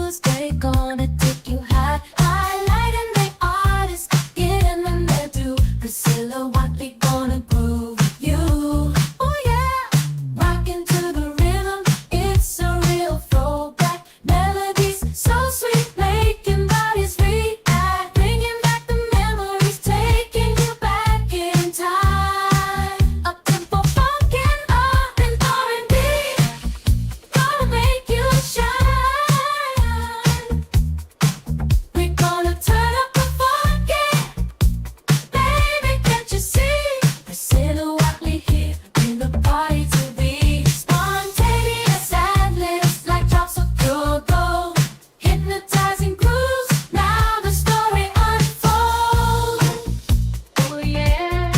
Tuesday, gonna take you high, highlighting the artists, getting them there too. Pricilla Watley gonna groove with you. Oh yeah, rocking to the rhythm, it's a real throwback. Melodies so sweet, making bodies react, bringing back the memories, taking you back in time. Up tempo funkin' up and R&B, gonna make you shine. We're gonna turn up the funky, baby, can't you see? Pricilla Watley here, bring the party to be spontaneous ad-libs like drops of pure gold, hypnotizing grooves. Now the story unfolds. Oh yeah.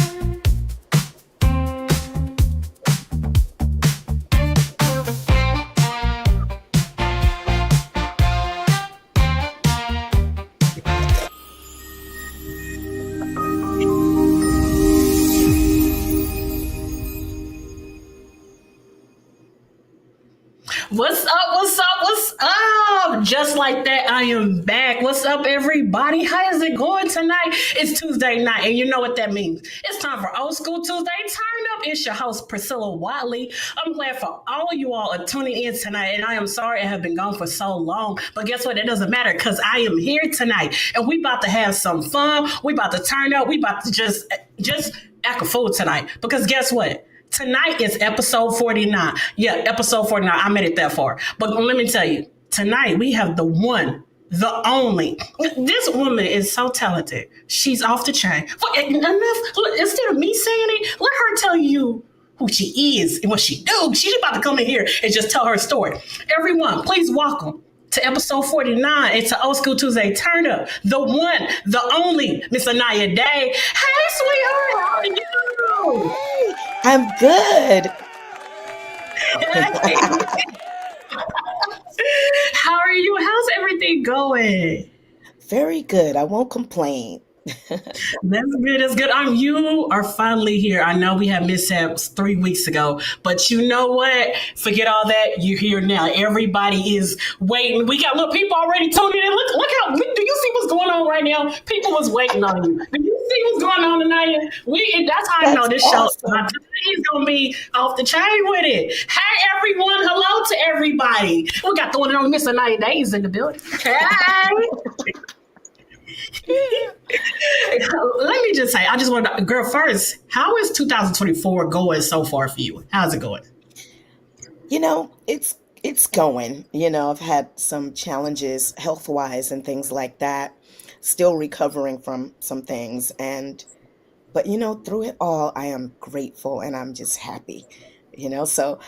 What's up? What's up? What's up? Just like that, I am back. What's up, everybody? How is it going tonight? It's Tuesday night, and you know what that means. It's time for Old School Tuesday Turn Up. It's your host, Pricilla Watley. I'm glad for all you all are tuning in tonight, and I am sorry I have been gone for so long, but guess what? It doesn't matter because I am here tonight, and we about to have some fun. We about to turn up. We about to just act a fool tonight because guess what? Tonight is episode 49. Yeah, episode 49. I made it that far. But let me tell you, tonight we have the one, the only. This woman is so talented. She's off the chain. Instead of me saying it, let her tell you who she is and what she do. She's about to come in here and just tell her story. Everyone, please welcome to episode 49. It's an Old School Tuesday Turn Up. The one, the only, Miss Inaya Day. Hey, sweetheart, how are you? I'm good. How are you? How's everything going? Very good. I won't complain. That's good. That's good. You are finally here. I know we had mishaps 3 weeks ago, but you know what? Forget all that. You're here now. Everybody is waiting. We got little people already tuning in. Look how. Do you see what's going on right now? People was waiting on you. Do you see what's going on tonight? That's how I know this awesome. show. He's gonna be off the chain with it. Hey everyone, hello to everybody. We got the one on Miss Anaya Days in the building. Hey. Let me just say, I just want to, girl, first, how is 2024 going so far for you? How's it going? It's going. I've had some challenges health-wise and things like that. Still recovering from some things but through it all, I am grateful and I'm just happy. So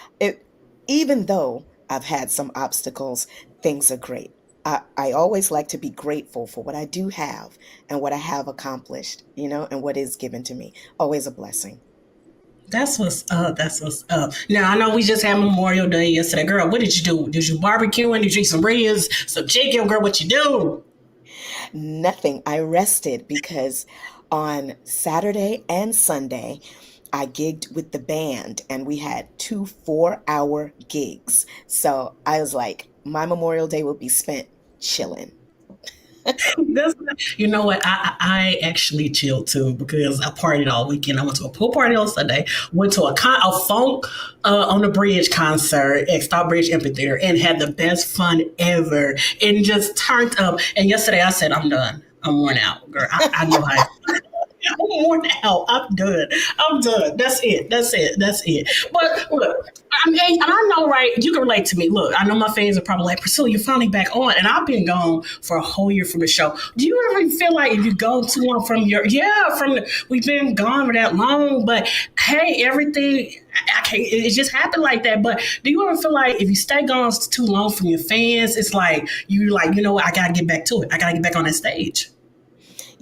even though I've had some obstacles, things are great. I always like to be grateful for what I do have and what I have accomplished, and what is given to me. Always a blessing. That's what's up. That's what's up. Now, I know we just had Memorial Day yesterday. Girl, what did you do? Did you barbecue and did you eat some ribs, some chicken? Girl, what you do? Nothing. I rested because on Saturday and Sunday, I gigged with the band and we had 2 4-hour gigs. So I was like, my Memorial Day will be spent chilling. You know what? I actually chilled too because I partied all weekend. I went to a pool party on Sunday, went to a funk on the bridge concert at Stockbridge Amphitheater and had the best fun ever and just turned up. And yesterday I said, I'm done. I'm worn out, girl. I know how. I'm worn out. I'm done. That's it. But look, I mean, and I know, right? You can relate to me. Look, I know my fans are probably like, Priscilla, you're finally back on. And I've been gone for a whole year from the show. Do you ever feel like if you go too long we've been gone for that long, but hey, everything, I can't, it just happened like that. But do you ever feel like if you stay gone too long from your fans, it's like, you know what, I got to get back to it. I got to get back on that stage.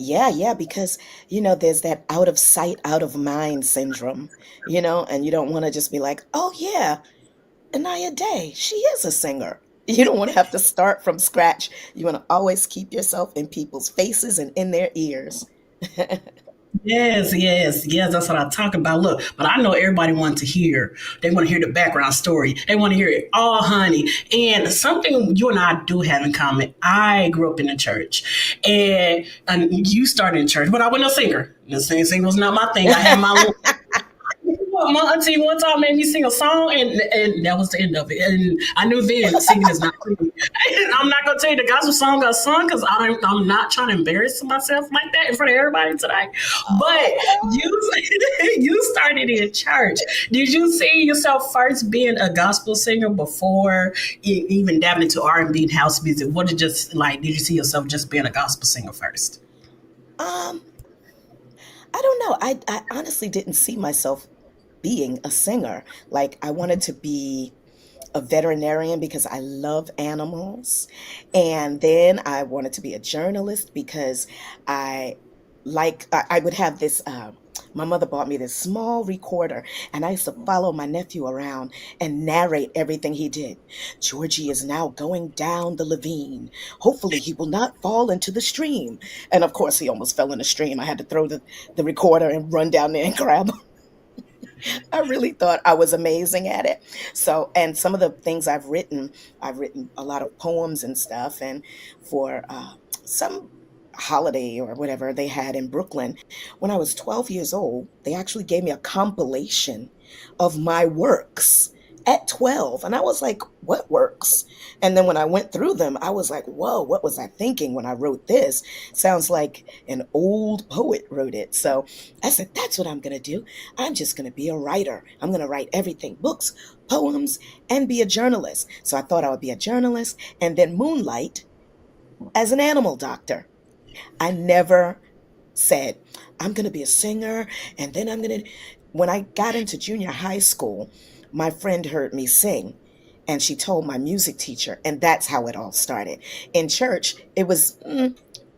Yeah, because, there's that out of sight, out of mind syndrome, and you don't want to just be like, oh, yeah, Inaya Day, she is a singer. You don't want to have to start from scratch. You want to always keep yourself in people's faces and in their ears. Yes, yes, yes. That's what I'm talking about. Look, but I know everybody wants to hear. They want to hear the background story. They want to hear it all, honey. And something you and I do have in common. I grew up in the church, and you started in church, but I wasn't a singer. The singing was not my thing. I had my little. My auntie one time made me sing a song, and that was the end of it. And I knew then singing is not for me. And I'm not gonna tell you the gospel song I sung because I'm not trying to embarrass myself like that in front of everybody today. But you you started in church. Did you see yourself first being a gospel singer before even dabbling into R&B and house music? What did just like? Did you see yourself just being a gospel singer first? Um, I don't know. I honestly didn't see myself being a singer. Like, I wanted to be a veterinarian because I love animals. And then I wanted to be a journalist because I I would have this my mother bought me this small recorder, and I used to follow my nephew around and narrate everything he did. Georgie is now going down the ravine. Hopefully he will not fall into the stream. And of course he almost fell in the stream. I had to throw the recorder and run down there and grab him. I really thought I was amazing at it. So, and some of the things I've written a lot of poems and stuff. And for some holiday or whatever they had in Brooklyn, when I was 12 years old, they actually gave me a compilation of my works at 12. And I was like, what works? And then when I went through them, I was like, whoa, what was I thinking when I wrote this? Sounds like an old poet wrote it. So I said, that's what I'm going to do. I'm just going to be a writer. I'm going to write everything, books, poems, and be a journalist. So I thought I would be a journalist and then moonlight as an animal doctor. I never said, I'm going to be a singer and then I'm going to. When I got into junior high school, my friend heard me sing and she told my music teacher, and that's how it all started. In church, it was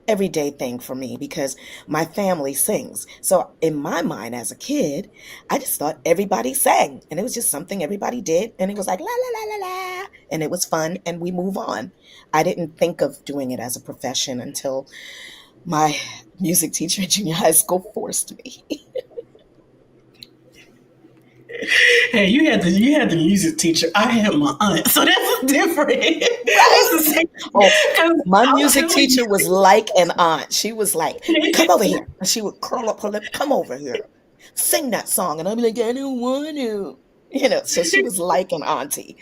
everyday thing for me because my family sings. So in my mind as a kid, I just thought everybody sang and it was just something everybody did. And it was like, la, la, la, la, la. And it was fun and we move on. I didn't think of doing it as a profession until my music teacher in junior high school forced me. Hey, you had the music teacher. I had my aunt, so that's different. Right. That's the same. Oh, 'Cause my I'll music tell you. teacher was like an aunt. She was like, come over here. And she would curl up her lip, come over here, sing that song. And I'd be like, I don't want to. So she was like an auntie.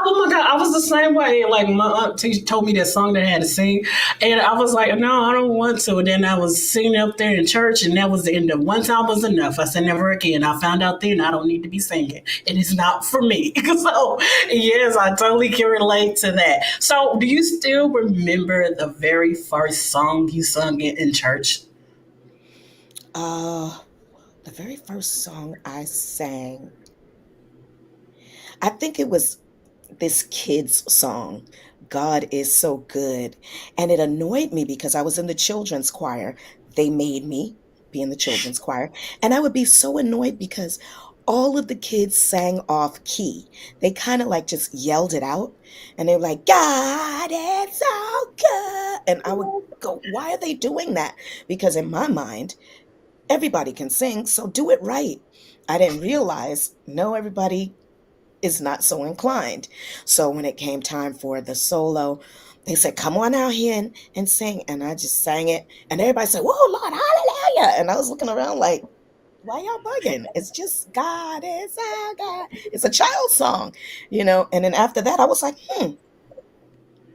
Oh my god, I was the same way. Like my aunt told me that song that I had to sing, and I was like, no, I don't want to. And then I was singing up there in church, and that was the end of one time was enough. I said never again. I found out then I don't need to be singing. It is not for me. So yes, I totally can relate to that. So do you still remember the very first song you sung in church? Uh, the very first song I sang, I think it was this kid's song, God is so good. And it annoyed me because I was in the children's choir. They made me be in the children's choir. And I would be so annoyed because all of the kids sang off key. They kind of like just yelled it out. And they were like, God is so good. And I would go, why are they doing that? Because in my mind, everybody can sing, so do it right. I didn't realize, no, everybody is not so inclined. So when it came time for the solo, they said, come on out here and sing. And I just sang it. And everybody said, whoa, Lord, hallelujah. And I was looking around like, why y'all bugging? It's just God is our God. It's a child song. And then after that, I was like,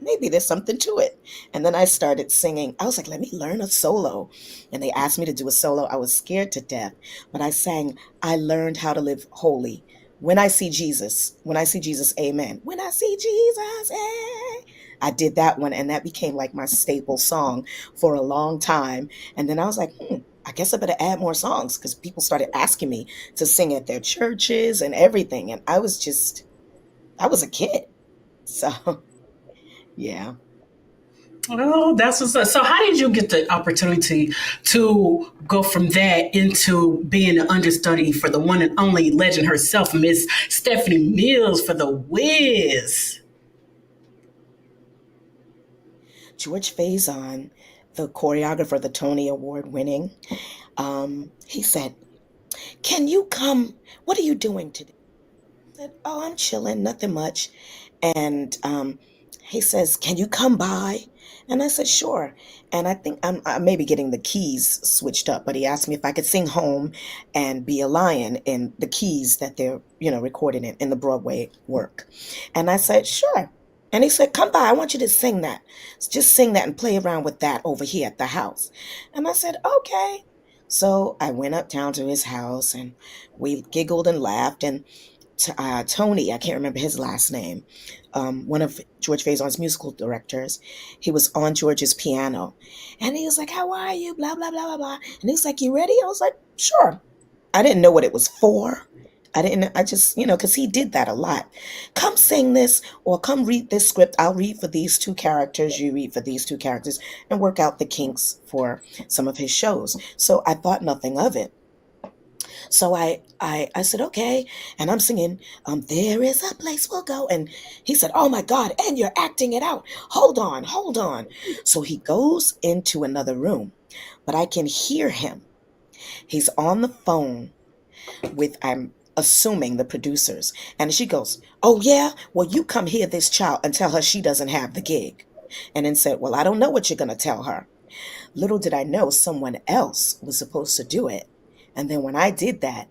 maybe there's something to it. And then I started singing. I was like, let me learn a solo. And they asked me to do a solo. I was scared to death, but I sang, I learned how to live holy. When I see Jesus, amen. When I see Jesus, I did that one, and that became like my staple song for a long time. And then I was like, I guess I better add more songs because people started asking me to sing at their churches and everything. And I was a kid. So, yeah. Oh, that's what's up. So, how did you get the opportunity to go from that into being an understudy for the one and only legend herself, Miss Stephanie Mills, for the Wiz? George Faison the choreographer, the Tony Award winning, he said, "Can you come? What are you doing today?" I said, "Oh, I'm chilling, nothing much." And he says, "Can you come by?" And I said, "Sure." And I think I may be getting the keys switched up, but he asked me if I could sing Home and Be a Lion in the keys that they're, recording in the Broadway work. And I said, "Sure." And he said, "Come by. I want you to sing that. Just sing that and play around with that over here at the house." And I said, "Okay." So I went uptown to his house and we giggled and laughed. And Tony, I can't remember his last name, one of George Faison's musical directors, he was on George's piano. And he was like, "How are you? Blah, blah, blah, blah, blah." And he was like, "You ready?" I was like, "Sure." I didn't know what it was for. I just, because he did that a lot. "Come sing this or come read this script. I'll read for these two characters. You read for these two characters and work out the kinks for some of his shows." So I thought nothing of it. So I said, "Okay." And I'm singing, "There is a place we'll go." And he said, "Oh my God, and you're acting it out. Hold on, hold on." So he goes into another room, but I can hear him. He's on the phone with, I'm assuming, the producers. And she goes, "Oh yeah, well, you come hear this child and tell her she doesn't have the gig." And then said, "Well, I don't know what you're going to tell her." Little did I know someone else was supposed to do it. And then when I did that,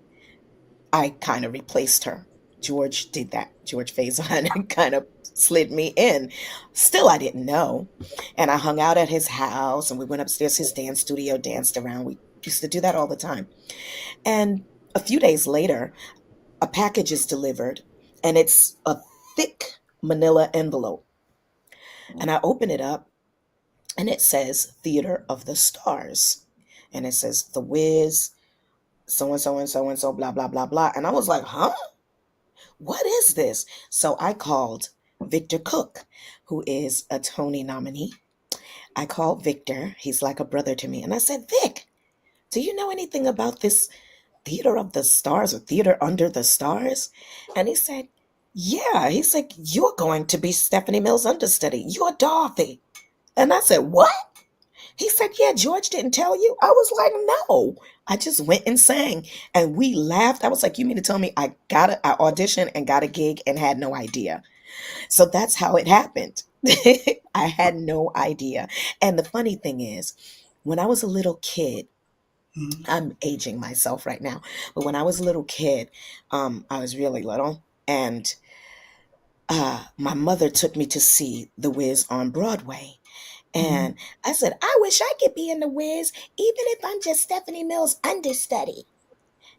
I kind of replaced her. George did that. George Faison kind of slid me in. Still, I didn't know. And I hung out at his house and we went upstairs, his dance studio, danced around. We used to do that all the time. And a few days later, a package is delivered and it's a thick manila envelope. And I open it up and it says Theater of the Stars. And it says The Wiz, so and so and so and so, blah, blah, blah, blah. And I was like, huh? What is this? So I called Victor Cook, who is a Tony nominee. I called Victor. He's like a brother to me. And I said, "Vic, do you know anything about this Theater of the Stars or Theater Under the Stars?" And he said, "Yeah." He's like, "You're going to be Stephanie Mills' understudy. You're Dorothy." And I said, "What?" He said, "Yeah, George didn't tell you." I was like, "No." I just went and sang and we laughed. I was like, "You mean to tell me I auditioned and got a gig and had no idea?" So that's how it happened. I had no idea. And the funny thing is, when I was a little kid, I'm aging myself right now, but when I was a little kid, I was really little, and my mother took me to see The Wiz on Broadway. And I said, "I wish I could be in The Wiz, even if I'm just Stephanie Mills' understudy."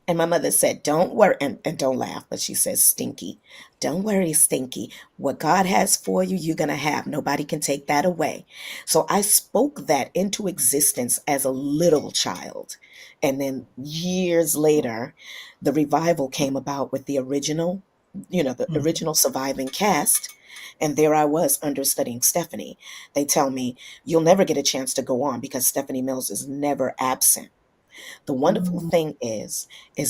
And my mother said, "Don't worry," and don't laugh, but she says, "Stinky, don't worry, Stinky. What God has for you, you're going to have. Nobody can take that away." So I spoke that into existence as a little child. And then years later, the revival came about with the original, the original surviving cast. And there I was understudying Stephanie. They tell me, "You'll never get a chance to go on because Stephanie Mills is never absent." The wonderful thing is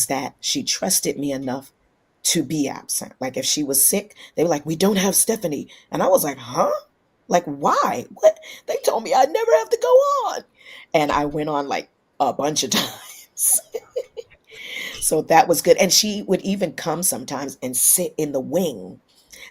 that she trusted me enough to be absent. Like if she was sick, they were like, "We don't have Stephanie." And I was like, "Huh? Like why? What?" They told me I'd never have to go on. And I went on like a bunch of times. So that was good. And she would even come sometimes and sit in the wing.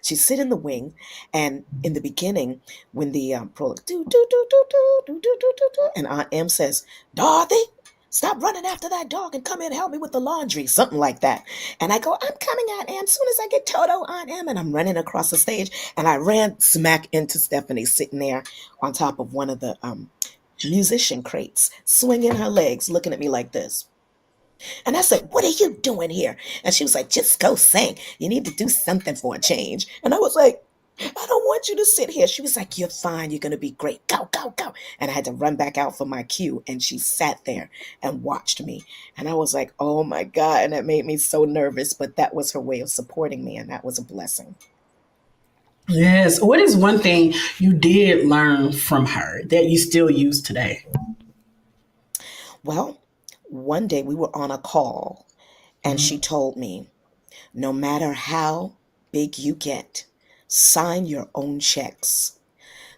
She'd sit in the wing, and in the beginning, when the prologue, do, do, do, do, do, do, do, do, do, do, and Aunt Em says, "Dorothy, stop running after that dog and come in and help me with the laundry," something like that. And I go, "I'm coming, Aunt Em, soon as I get Toto, Aunt Em." And I'm running across the stage, and I ran smack into Stephanie sitting there on top of one of the musician crates, swinging her legs, looking at me like this. And I said, "What are you doing here?" And she was like, "Just go sing. You need to do something for a change." And I was like, "I don't want you to sit here." She was like, "You're fine. You're going to be great. Go, go, go." And I had to run back out for my cue. And she sat there and watched me. And I was like, "Oh my God." And that made me so nervous. But that was her way of supporting me. And that was a blessing. Yes. What is one thing you did learn from her that you still use today? Well, one day we were on a call and she told me, "No matter how big you get, sign your own checks.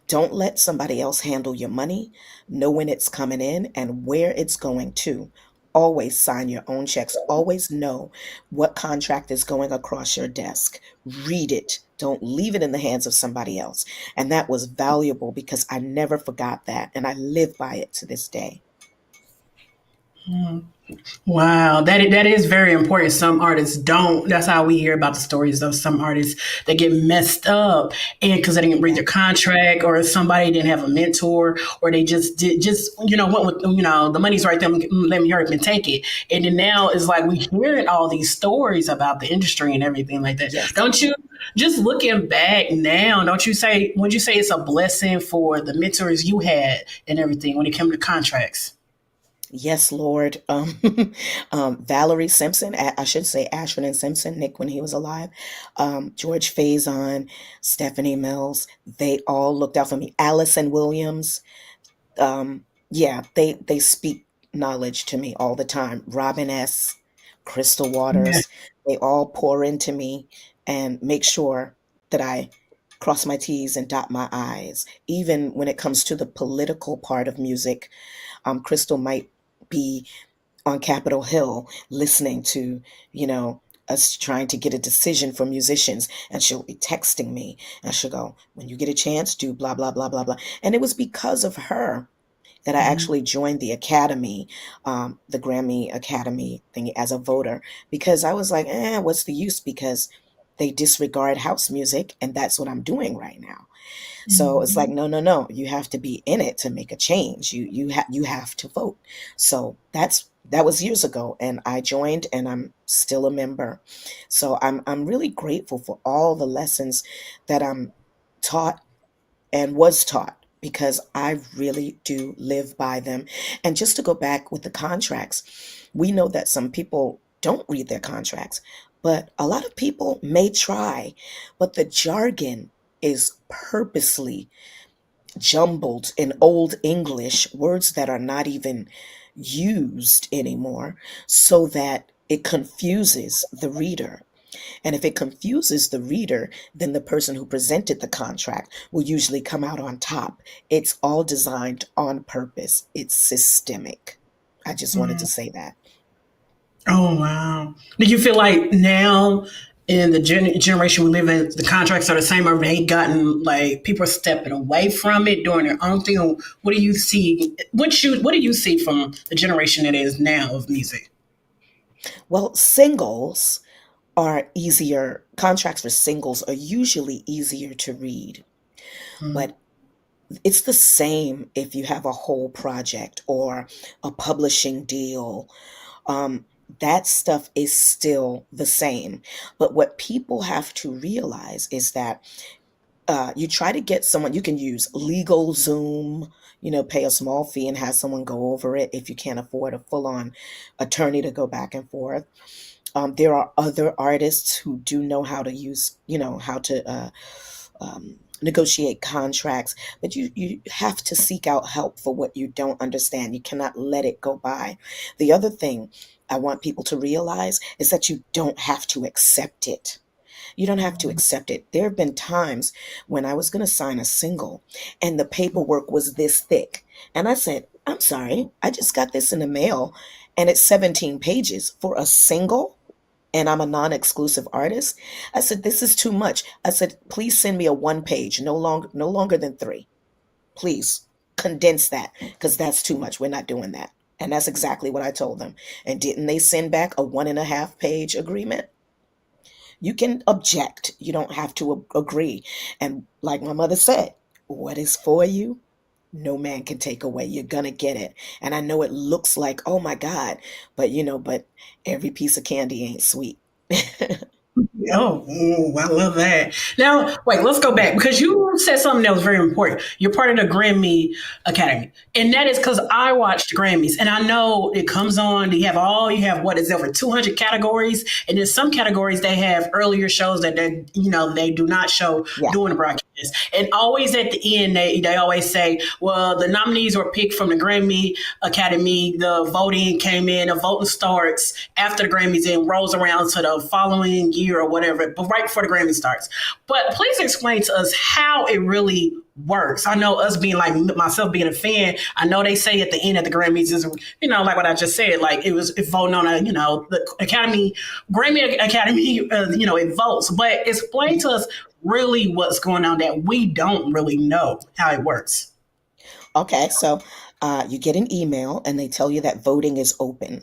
Don't let somebody else handle your money. Know when it's coming in and where it's going to. Always sign your own checks. Always know what contract is going across your desk. Read it. Don't leave it in the hands of somebody else. And that was valuable because I never forgot that. And I live by it to this day. Wow, that is very important. Some artists don't. That's how we hear about the stories of some artists that get messed up, and because they didn't read Yeah. their contract, or somebody didn't have a mentor, or they just did just went with the money's right there. Let me hurry up and take it. And then now it's like we hearing all these stories about the industry and everything like that. Yes. Don't you? Just looking back now, don't you say? Would you say it's a blessing for the mentors you had and everything when it came to contracts? Yes, Lord. Valerie Simpson, I should say Ashford and Simpson, Nick when he was alive, George Faison, Stephanie Mills, they all looked out for me. Allison Williams, yeah, they speak knowledge to me all the time. Robin S., Crystal Yeah. Waters, they all pour into me and make sure that I cross my T's and dot my I's. Even when it comes to the political part of music, Crystal might be on Capitol Hill listening to, you know, us trying to get a decision for musicians, and she'll be texting me and she'll go, when you get a chance, do blah, blah, blah, blah, blah. And it was because of her that I Mhm. actually joined the Academy, the Grammy Academy thing as a voter, because I was like, what's the use? Because they disregard house music, and that's what I'm doing right now. So it's like, Mhm. no, no, no. You have to be in it to make a change. You have to vote. So that was years ago, and I joined, and I'm still a member. So I'm really grateful for all the lessons that I'm taught and was taught because I really do live by them. And just to go back with the contracts, we know that some people don't read their contracts, but a lot of people may try, but the jargon is purposely jumbled in old English, words that are not even used anymore, so that it confuses the reader. And if it confuses the reader, then the person who presented the contract will usually come out on top. It's all designed on purpose, it's systemic. I just wanted to say that. Oh wow! Do you feel like now in the generation we live in, the contracts are the same, or have they gotten like people are stepping away from it, doing their own thing? Or what do you see? What do you see from the generation that is now of music? Well, singles are easier, contracts for singles are usually easier to read, Mm, but it's the same if you have a whole project or a publishing deal. um, that stuff is still the same. But what people have to realize is that you try to get someone, you can use legal Zoom, pay a small fee and have someone go over it if you can't afford a full on attorney to go back and forth. There are other artists who do know how to use, how to negotiate contracts, but you have to seek out help for what you don't understand. You cannot let it go by. The other thing I want people to realize is that you don't have to accept it. You don't have to accept it. There have been times when I was going to sign a single and the paperwork was this thick. And I said, I'm sorry, I just got this in the mail and it's 17 pages for a single, and I'm a non-exclusive artist. I said, this is too much. I said, please send me a one page, no longer than three. Please condense that because that's too much. We're not doing that. And that's exactly what I told them. And didn't they send back a 1.5 page agreement? You can object. You don't have to agree. And like my mother said, what is for you, no man can take away. You're gonna get it. And I know it looks like, oh my God, but every piece of candy ain't sweet. Oh, ooh, I love that. Now, wait, let's go back because you said something that was very important. You're part of the Grammy Academy, and that is because I watched the Grammys, and I know it comes on. You have what is over 200 categories, and in some categories they have earlier shows that they do not show Yeah. during the broadcast. And always at the end, they always say, well, the nominees were picked from the Grammy Academy. The voting came in, the voting starts after the Grammys and rolls around to the following year year or whatever, but right before the Grammy starts. But please explain to us how it really works. I know us being like myself being a fan, I know they say at the end of the Grammys is, like what I just said, like it voting on the Academy, Grammy Academy, it votes. But explain to us really what's going on that we don't really know how it works. Okay, so you get an email and they tell you that voting is open.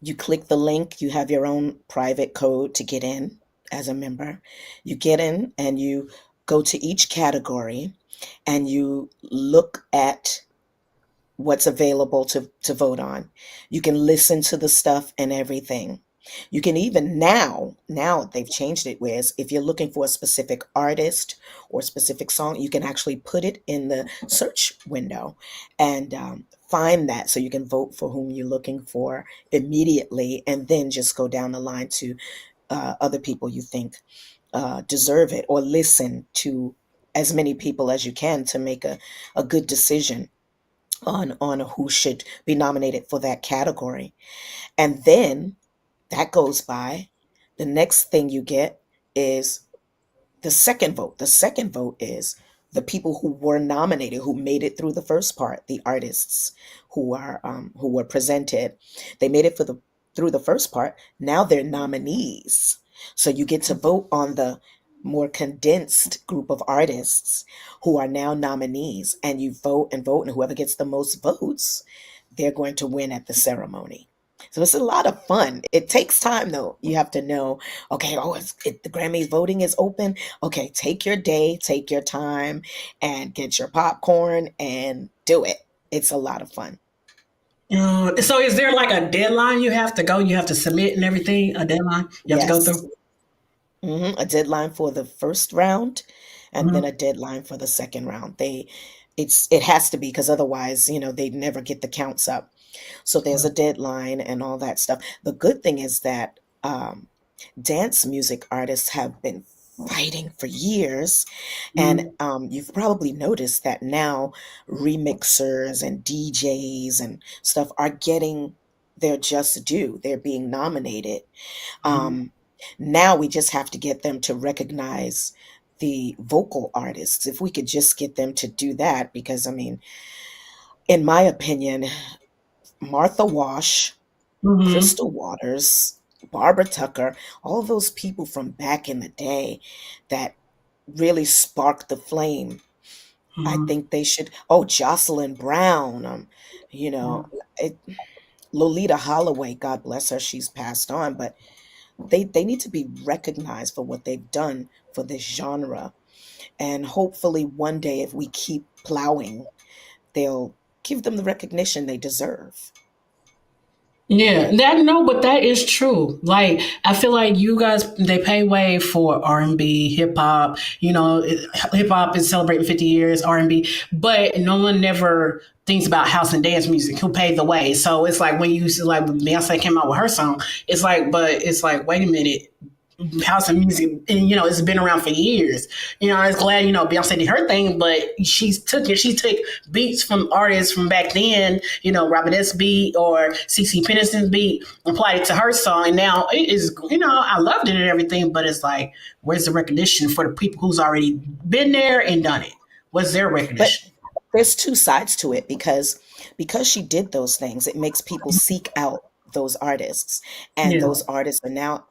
You click the link, you have your own private code to get in as a member. You get in and you go to each category and you look at what's available to vote on. You can listen to the stuff and everything. You can even now they've changed it, whereas if you're looking for a specific artist or specific song, you can actually put it in the search window and find that so you can vote for whom you're looking for immediately and then just go down the line to other people you think deserve it, or listen to as many people as you can to make a good decision on who should be nominated for that category. And then that goes by. The next thing you get is the second vote. The second vote is the people who were nominated, who made it through the first part, the artists who were presented. They made it through the first part. Now they're nominees. So you get to vote on the more condensed group of artists who are now nominees, and you vote and vote, and whoever gets the most votes, they're going to win at the ceremony. So it's a lot of fun. It takes time though. You have to know, okay, the Grammys voting is open. Okay, take your day, take your time, and get your popcorn and do it. It's a lot of fun. So is there like a deadline you have to go? You have to submit and everything. A deadline you have to go Yes. through. A deadline for the first round and then Hmm. a deadline for the second round. It has to be, because otherwise, they never get the counts up. So there's a deadline and all that stuff. The good thing is that dance music artists have been fighting for years. And Hmm. you've probably noticed that now remixers and DJs and stuff are getting their just due. They're being nominated. Hmm. Um, Now we just have to get them to recognize the vocal artists. If we could just get them to do that, because I mean, in my opinion, Martha Wash, Hmm. Crystal Waters, Barbara Tucker, all those people from back in the day that really sparked the flame. I Hmm. think they should. Oh, Jocelyn Brown, you know, it, Lolita Holloway, God bless her, she's passed on, but they need to be recognized for what they've done for this genre. And hopefully one day, if we keep plowing, they'll give them the recognition they deserve. Yeah, that no, but that is true. Like I feel like you guys they pay way for R&B, hip hop. Hip hop is celebrating 50 years R&B, but no one never thinks about house and dance music. Who paved the way? So it's like when you see like Beyonce came out with her song, it's like wait a minute, house and music, and it's been around for years. I was glad Beyonce did her thing, but she took beats from artists from back then, Robert S. beat or CC Peniston's beat, applied it to her song, and now it is, I loved it and everything, but it's like, where's the recognition for the people who's already been there and done it? What's their But recognition? there's two sides to it, because she did those things, it makes people seek out those artists, and Yeah. those artists are now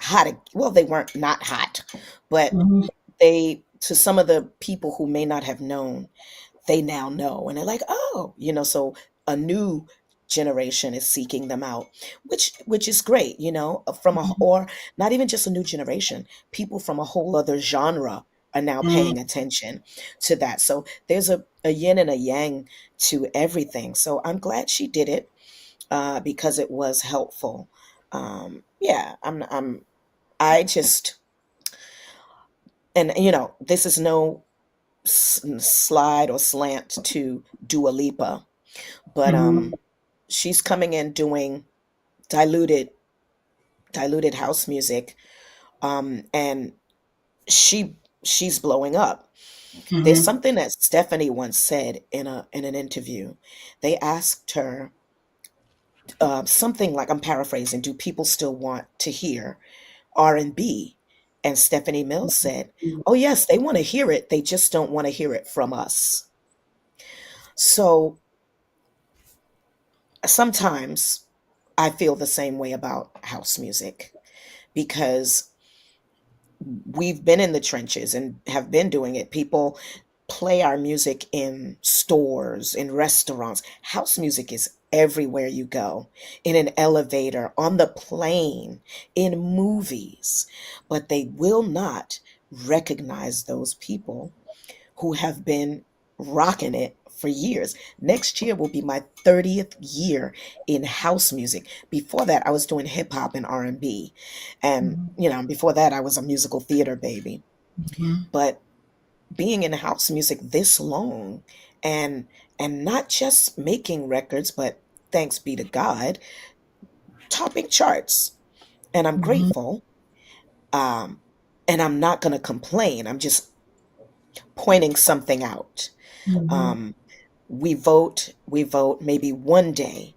hot. Well, they weren't not hot, but Mhm. they, to some of the people who may not have known, they now know, and they're like, oh, so a new generation is seeking them out, which is great, from or not even just a new generation, people from a whole other genre are now Mhm. paying attention to that. So there's a yin and a yang to everything. So I'm glad she did it, because it was helpful. Yeah, I just, and this is no slide or slant to Dua Lipa, but Mhm. she's coming in doing diluted diluted house music, and she's blowing up. There's Mhm. something that Stephanie once said in an interview. They asked her something like, I'm paraphrasing, do people still want to hear R&B. And Stephanie Mills said, "Oh yes, they want to hear it. They just don't want to hear it from us." So sometimes I feel the same way about house music because we've been in the trenches and have been doing it. People play our music in stores, in restaurants. House music is everywhere you go, in an elevator, on the plane, in movies. But they will not recognize those people who have been rocking it for years. Next year will be my 30th year in house music. Before that, I was doing hip hop and R&B. And, before that, I was a musical theater baby. Mhm. But being in house music this long and not just making records, but thanks be to God, topping charts. And I'm Mhm. grateful. Um, and I'm not going to complain. I'm just pointing something out. Mhm. Um, we vote, maybe one day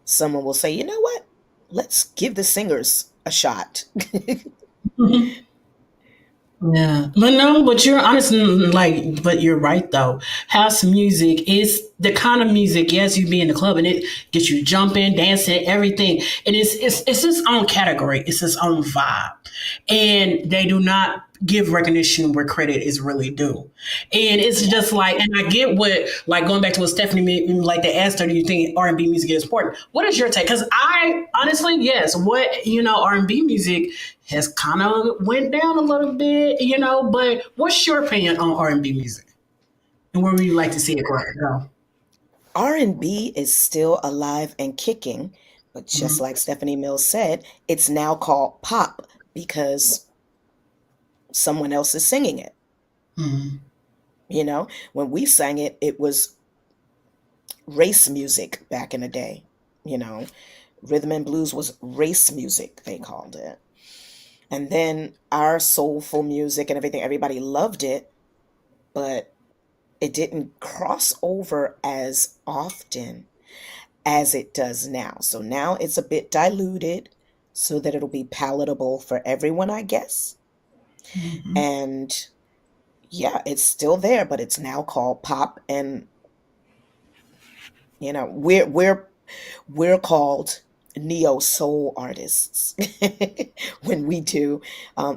someone will say, you know what? Let's give the singers a shot. Yeah, but no, but you're honest, like, but you're right though. House music is the kind of music. Yes, you be in the club and it gets you jumping, dancing, everything, and it's its own category. It's its own vibe, and they do not give recognition where credit is really due. And it's Yeah. just like, and I get what, like going back to what Stephanie like they asked her, do you think R&B music is important? What is your take? Because I honestly, yes, what R&B music has kind of went down a little bit, but what's your opinion on R&B music? And where would you like to see it go? R&B is still alive and kicking, but just like Stephanie Mills said, it's now called pop because someone else is singing it. Mm-hmm. When we sang it, it was race music back in the day. You know, rhythm and blues was race music, they called it. And then our soulful music and everything, everybody loved it, but it didn't cross over as often as it does now. So now it's a bit diluted so that it'll be palatable for everyone, I guess. Mm-hmm. And yeah, it's still there, but it's now called pop. And we're called neo soul artists when we do.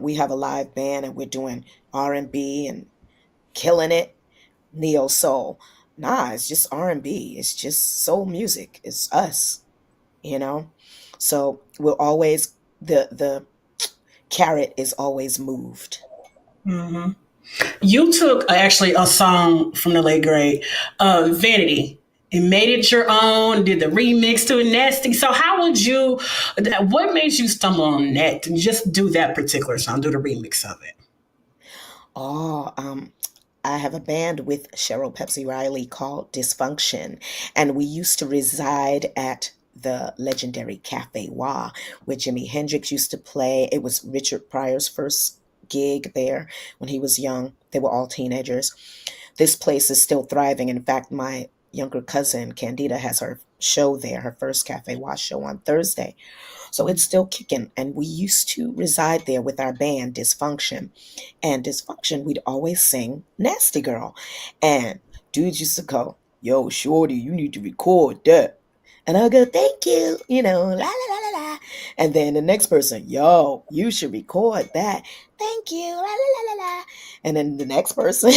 We have a live band and we're doing R&B and killing it. Neo soul. Nah, it's just R&B. It's just soul music. It's us, you know. So we'll always the carrot is always moved. Mm-hmm. You took actually a song from the late great Vanity and made it your own, did the remix to it, Nasty. So how would you, what made you stumble on that to just do that particular song, do the remix of it? Oh, I have a band with Cheryl Pepsi Riley called Dysfunction, and we used to reside at the legendary Cafe Wah, where Jimi Hendrix used to play. It was Richard Pryor's first gig there when he was young. They were all teenagers. This place is still thriving. In fact, my younger cousin Candida has her show there, her first Cafe Wah show on Thursday. So it's still kicking. And we used to reside there with our band, Dysfunction. And Dysfunction, we'd always sing Nasty Girl. And dudes used to go, yo, Shorty, you need to record that. And I'll go, thank you, la la la la la. And then the next person, yo, you should record that. Thank you, la la la la la. And then the next person,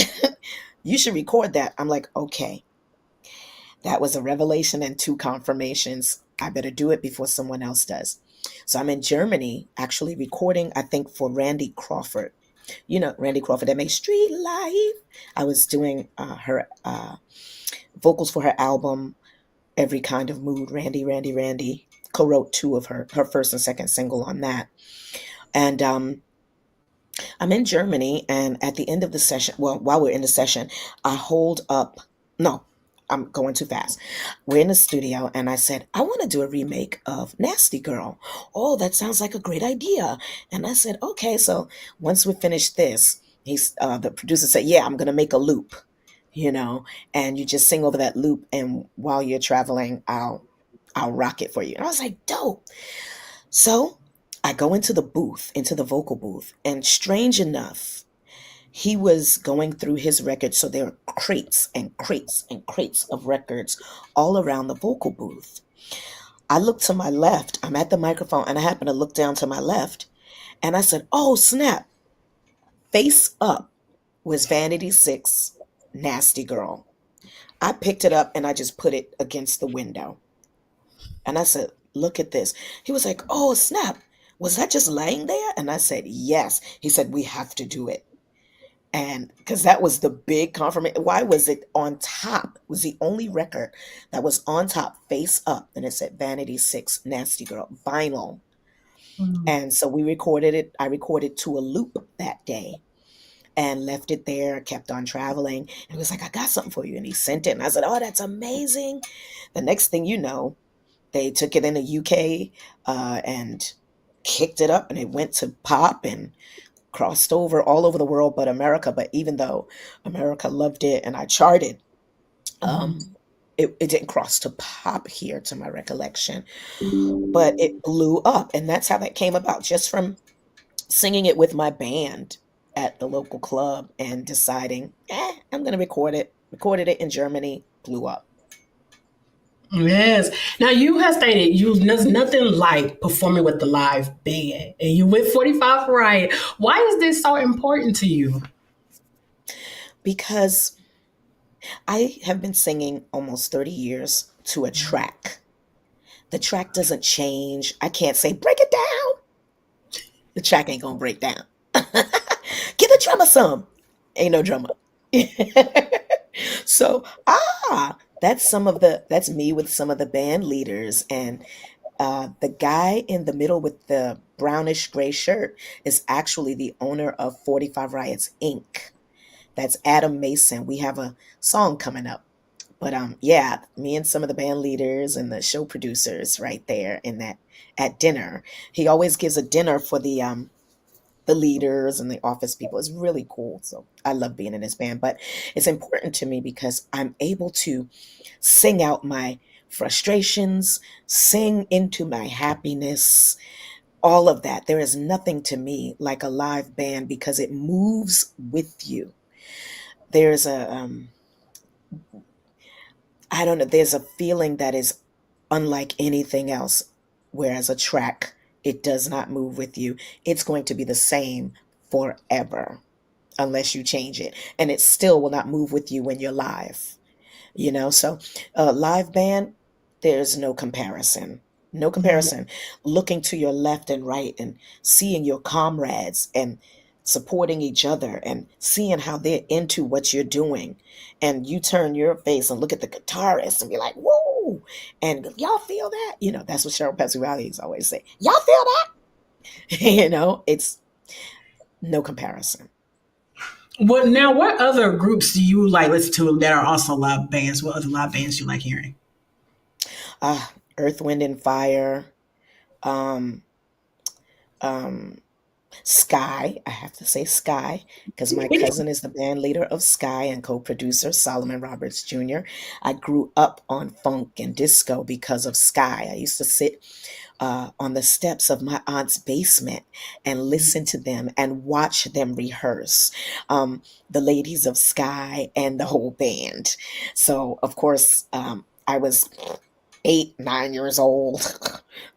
you should record that. I'm like, okay, that was a revelation and two confirmations. I better do it before someone else does. So I'm in Germany actually recording, I think, for Randy Crawford. Randy Crawford that made Street Life. I was doing her vocals for her album, Every Kind of Mood, Randy, Randy, Randy. Co-wrote two of her first and second single on that. And I'm in Germany, and at the end of the session, well, while we're in the session, I hold up. No, I'm going too fast. We're in the studio, and I said, I want to do a remake of Nasty Girl. Oh, that sounds like a great idea. And I said, okay. So once we finish this, the producer said, yeah, I'm going to make a loop, and you just sing over that loop, and while you're traveling, I'll rock it for you. And I was like, dope. So I go into the booth, into the vocal booth, and strange enough, he was going through his records. So there are crates and crates and crates of records all around the vocal booth. I look to my left, I'm at the microphone, and I happen to look down to my left, and I said, oh, snap. Face up was Vanity Six, Nasty Girl. I picked it up and I just put it against the window. And I said, look at this. He was like, oh, snap. Was that just laying there? And I said, yes. He said, we have to do it. And because that was the big confirmation. Why was it on top? It was the only record that was on top, face up. And it said Vanity Six, Nasty Girl, vinyl. Mm. And so we recorded it. I recorded to a loop that day and left it there, kept on traveling. And he was like, I got something for you. And he sent it. And I said, oh, that's amazing. The next thing you know, they took it in the UK and kicked it up, and it went to pop and crossed over all over the world but America. But even though America loved it and I charted, Mhm. um, it didn't cross to pop here to my recollection. But it blew up. And that's how that came about, just from singing it with my band at the local club and deciding, I'm going to record it. Recorded it in Germany, blew up. Yes. Now you have stated you there's nothing like performing with the live band, and you with 45 Riot. Why is this so important to you? Because I have been singing almost 30 years to a track. The track doesn't change. I can't say, break it down. The track ain't going to break down. Give the drummer some. Ain't no drummer. So, that's me with some of the band leaders. And the guy in the middle with the brownish gray shirt is actually the owner of 45 Riots Inc. That's Adam Mason. We have a song coming up. But yeah, me and some of the band leaders and the show producers right there in that at dinner. He always gives a dinner for the leaders and the office people. Is really cool. So I love being in this band. But it's important to me because I'm able to sing out my frustrations, sing into my happiness, all of that. There is nothing to me like a live band because it moves with you. There's I don't know, there's a feeling that is unlike anything else. Whereas a track, it does not move with you. It's going to be the same forever unless you change it. And it still will not move with you when you're live. So live band, there's no comparison. No comparison. Looking to your left and right and seeing your comrades and supporting each other and seeing how they're into what you're doing. And you turn your face and look at the guitarist and be like, whoa. And y'all feel that? That's what Cheryl Pesci always say. Y'all feel that? It's no comparison. What other groups do you like listen to that are also live bands? What other live bands do you like hearing? Earth, Wind, and Fire. Um, um, Sky, I have to say Sky, because my cousin is the band leader of Sky and co-producer Solomon Roberts Jr. I grew up on funk and disco because of Sky. I used to sit on the steps of my aunt's basement and listen to them and watch them rehearse. The ladies of Sky and the whole band. So, of course, I was 8, 9 years old,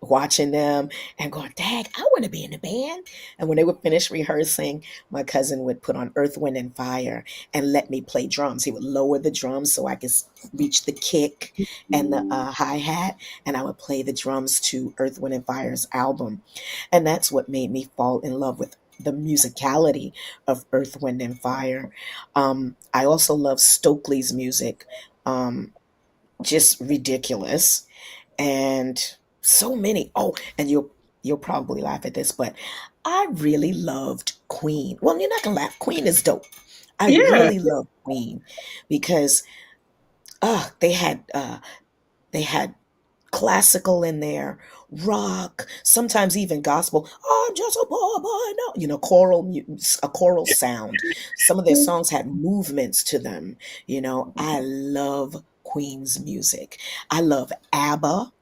watching them and going, Dad, I want to be in the band. And when they would finish rehearsing, my cousin would put on Earth, Wind, and Fire and let me play drums. He would lower the drums so I could reach the kick and the hi hat, and I would play the drums to Earth, Wind, and Fire's album. And that's what made me fall in love with the musicality of Earth, Wind, and Fire. I also love Stokely's music. Just ridiculous, and so many. Oh, and you'll probably laugh at this, but I really loved Queen. Well, you're not gonna laugh. Queen is dope. I Yeah. really love Queen because they had classical in there, rock, sometimes even gospel. Oh, I'm just a poor boy. No, a choral sound. Some of their songs had movements to them. I love Queen's music. I love ABBA.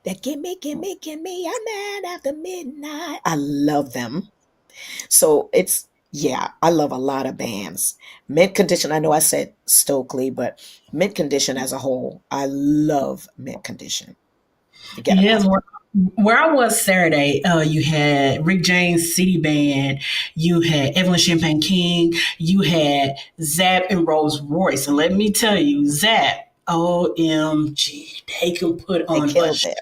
That give me a man after midnight. I love them. So it's yeah, I love a lot of bands. Mint Condition, I know I said Stokely, but Mint Condition as a whole, I love Mint Condition. Forget Yes, about it. where I was Saturday, you had Rick James City Band, you had Evelyn Champagne King, you had Zap and Rolls Royce. And let me tell you, Zap, OMG, they can put They on a killed it.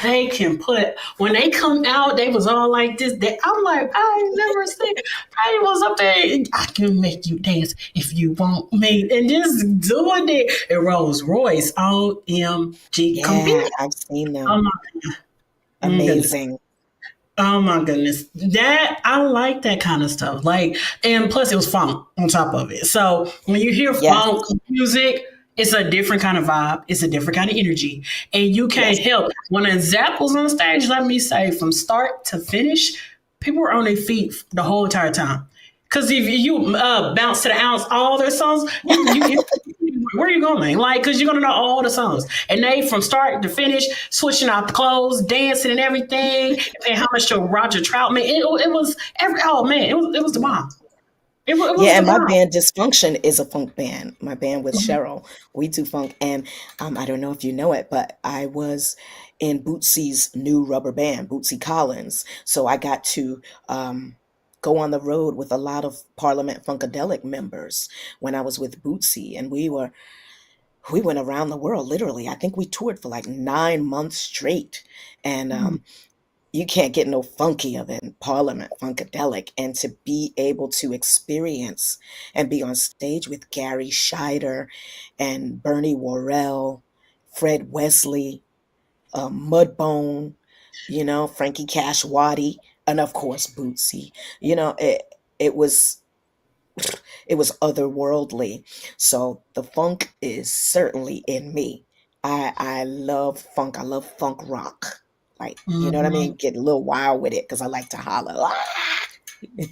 they can put when they come out, they was all like this. I'm like, I ain't never seen. I was up there. I can make you dance if you want me, and just doing it. And Rolls Royce, OMG, Yeah, compete. I've seen Oh them. my goodness. Amazing. Oh my goodness. That I like that kind of stuff. Like, and plus it was funk on top of it. So when you hear funk Yes. music, it's a different kind of vibe. It's a different kind of energy. And you can't Yes. help when a Zapp was on stage, let me say, from start to finish, people were on their feet the whole entire time. Cause if you bounce to the ounce all their songs, you where are you going? Like, cause you're gonna know all the songs, and they from start to finish, switching out the clothes, dancing, and everything. And how much to Roger Troutman? It was every oh man, it was the bomb. It was Yeah, the and my bomb. band Dysfunction is a funk band. My band with Cheryl, we do funk. And I don't know if you know it, but I was in Bootsy's new rubber band, Bootsy Collins. So I got to go on the road with a lot of Parliament Funkadelic members when I was with Bootsy, and we went around the world literally. I think we toured for like 9 months straight, and you can't get no funkier than Parliament Funkadelic. And to be able to experience and be on stage with Gary Scheider and Bernie Worrell, Fred Wesley, Mudbone, Frankie Cashwati, and of course Bootsy. It was it was otherworldly. So the funk is certainly in me. I love funk. I love funk rock. Like, you know what I Mhm. mean? Get a little wild with it because I like to holler. Ah!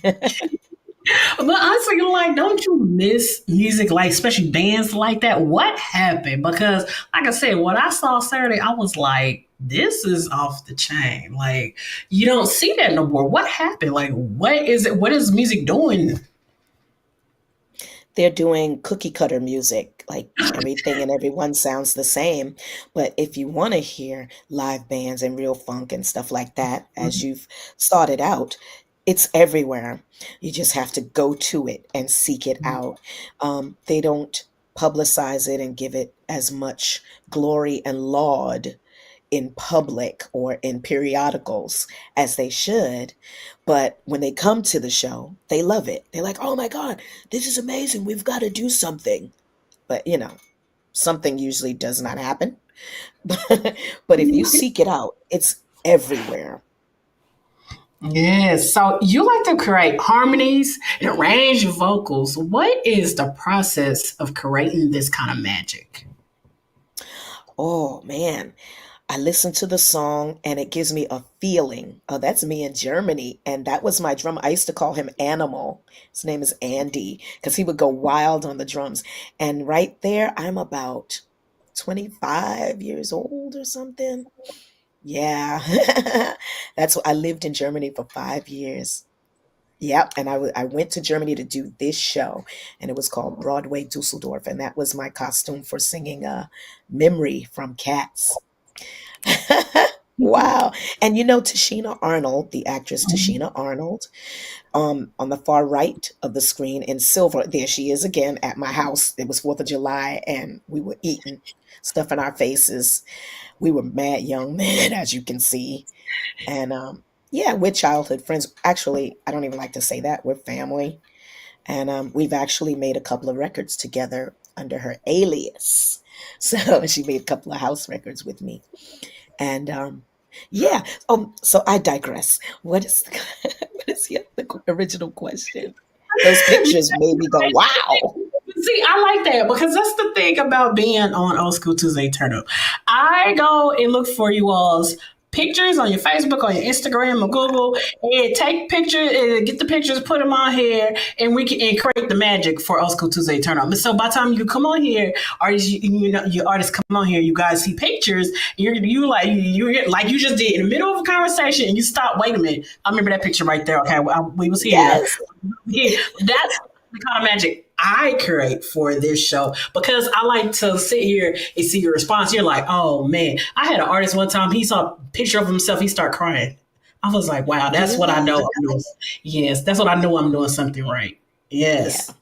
But honestly, like, don't you miss music, like, especially bands like that? What happened? Because, like I said, what I saw Saturday, I was like, this is off the chain. Like, you don't see that no more. What happened? Like, what is it? What is music doing? They're doing cookie cutter music, like everything and everyone sounds the same. But if you want to hear live bands and real funk and stuff like that, as you've started out, it's everywhere. You just have to go to it and seek it out. They don't publicize it and give it as much glory and laud in public or in periodicals as they should. But when they come to the show, they love it. They're like, oh my God, this is amazing. We've got to do something. But, something usually does not happen. But if you seek it out, it's everywhere. Yes. So you like to create harmonies and arrange vocals. What is the process of creating this kind of magic? Oh man, I listen to the song and it gives me a feeling. Oh, that's me in Germany. And that was my drummer. I used to call him Animal. His name is Andy because he would go wild on the drums. And right there, I'm about 25 years old or something. Yeah. That's what I lived in Germany for 5 years. Yep. And I went to Germany to do this show, and it was called Broadway Dusseldorf. And that was my costume for singing Memory from Cats. Wow. And Tashina Arnold, the actress Tashina Arnold, on the far right of the screen in silver, there she is again at my house. It was 4th of July, and we were eating stuff in our faces. We were mad young men, as you can see. And yeah, we're childhood friends. Actually, I don't even like to say that. We're family. And we've actually made a couple of records together under her alias. So she made a couple of house records with me. And yeah, so I digress. What is the original question? Those pictures made me go, wow. See, I like that because that's the thing about being on Old School Tuesday Turnup. I go and look for you all's pictures on your Facebook, on your Instagram, or Google, and take pictures and get the pictures, put them on here, and we can and create the magic for Old School Tuesday Turn Up. So by the time you come on here, artists, you know, your artists come on here, you guys see pictures, you're like you just did in the middle of a conversation, and you stop. Wait a minute, I remember that picture right there. Okay, we was here. Yes. Yeah, that's the kind of magic I create for this show because I like to sit here and see your response. You're like, oh man, I had an artist one time. He saw a picture of himself. He started crying. I was like, wow, that's what I know I'm doing. Yes, that's what I know I'm doing something right. Yeah. Yes.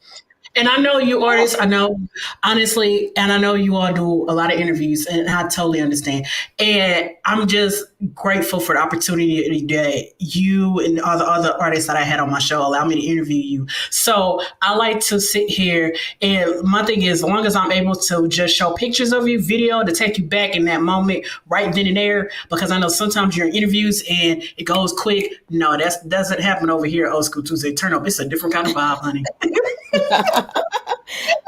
And I know you artists, I know honestly, and I know you all do a lot of interviews, and I totally understand. And I'm just grateful for the opportunity that you and all the other artists that I had on my show allow me to interview you. So I like to sit here, and my thing is, as long as I'm able to just show pictures of you, video to take you back in that moment, right then and there, because I know sometimes you're in interviews and it goes quick. No, that doesn't happen over here at Old School Tuesday Turn Up. It's a different kind of vibe, honey.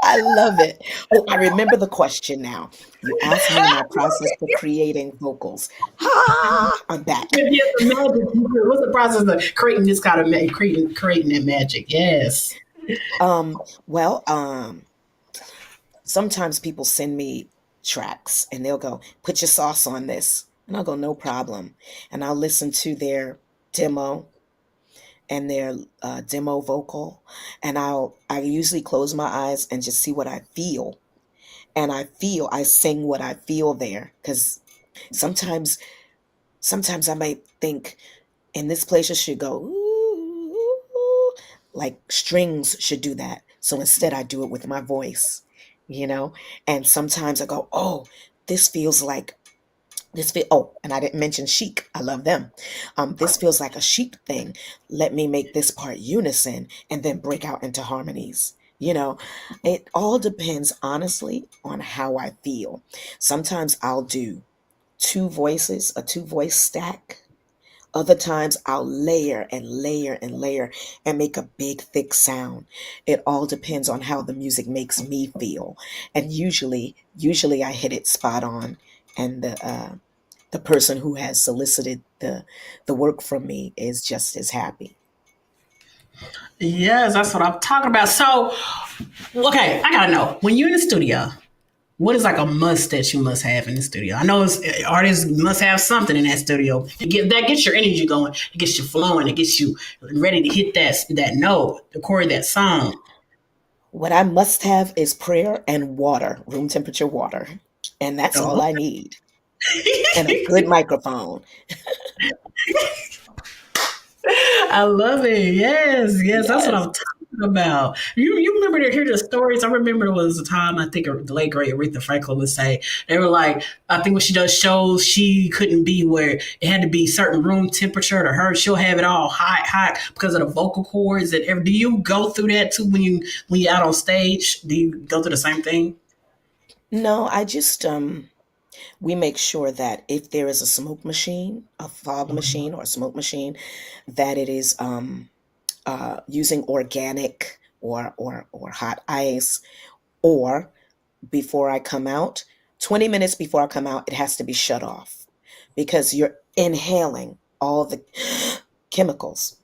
I love it. Oh, I remember the question now. You asked me my process for creating vocals. I'm back. Yeah, the magic. What's the process of creating this kind of creating that magic? Yes. Well, sometimes people send me tracks and they'll go, put your sauce on this. And I'll go, no problem. And I'll listen to their demo and their demo vocal. And I usually close my eyes and just see what I feel. And I sing what I feel there. Because sometimes I might think, in this place it should go, ooh, like strings should do that. So instead I do it with my voice, you know? And sometimes I go, oh, this feels like oh, and I didn't mention Chic. I love them. This feels like a Chic thing. Let me make this part unison and then break out into harmonies. You know, it all depends honestly on how I feel. Sometimes I'll do two voices, a two voice stack. Other times I'll layer and layer and layer and make a big thick sound. It all depends on how the music makes me feel. And usually I hit it spot on. And the person who has solicited the work from me is just as happy. Yes, that's what I'm talking about. So, okay, I gotta know when you're in the studio, what is like a must that you must have in the studio? I know artists must have something in that studio. That gets your energy going. It gets you flowing. It gets you ready to hit that note, record that song. What I must have is prayer and water, room temperature water. And that's all Oh. I need. And a good microphone. I love it. Yes, yes, that's what Yes. I'm talking about. You remember to hear the stories? I remember there was a time I think the late great Aretha Franklin would say they were like, I think when she does shows, she couldn't be where it had to be certain room temperature to her. She'll have it all hot because of the vocal cords and everything. Do you go through that too when you're out on stage? Do you go through the same thing? No, I just we make sure that if there is a smoke machine, a fog machine or a smoke machine, that it is using organic or hot ice, or before I come out, 20 minutes before I come out, it has to be shut off because you're inhaling all the chemicals,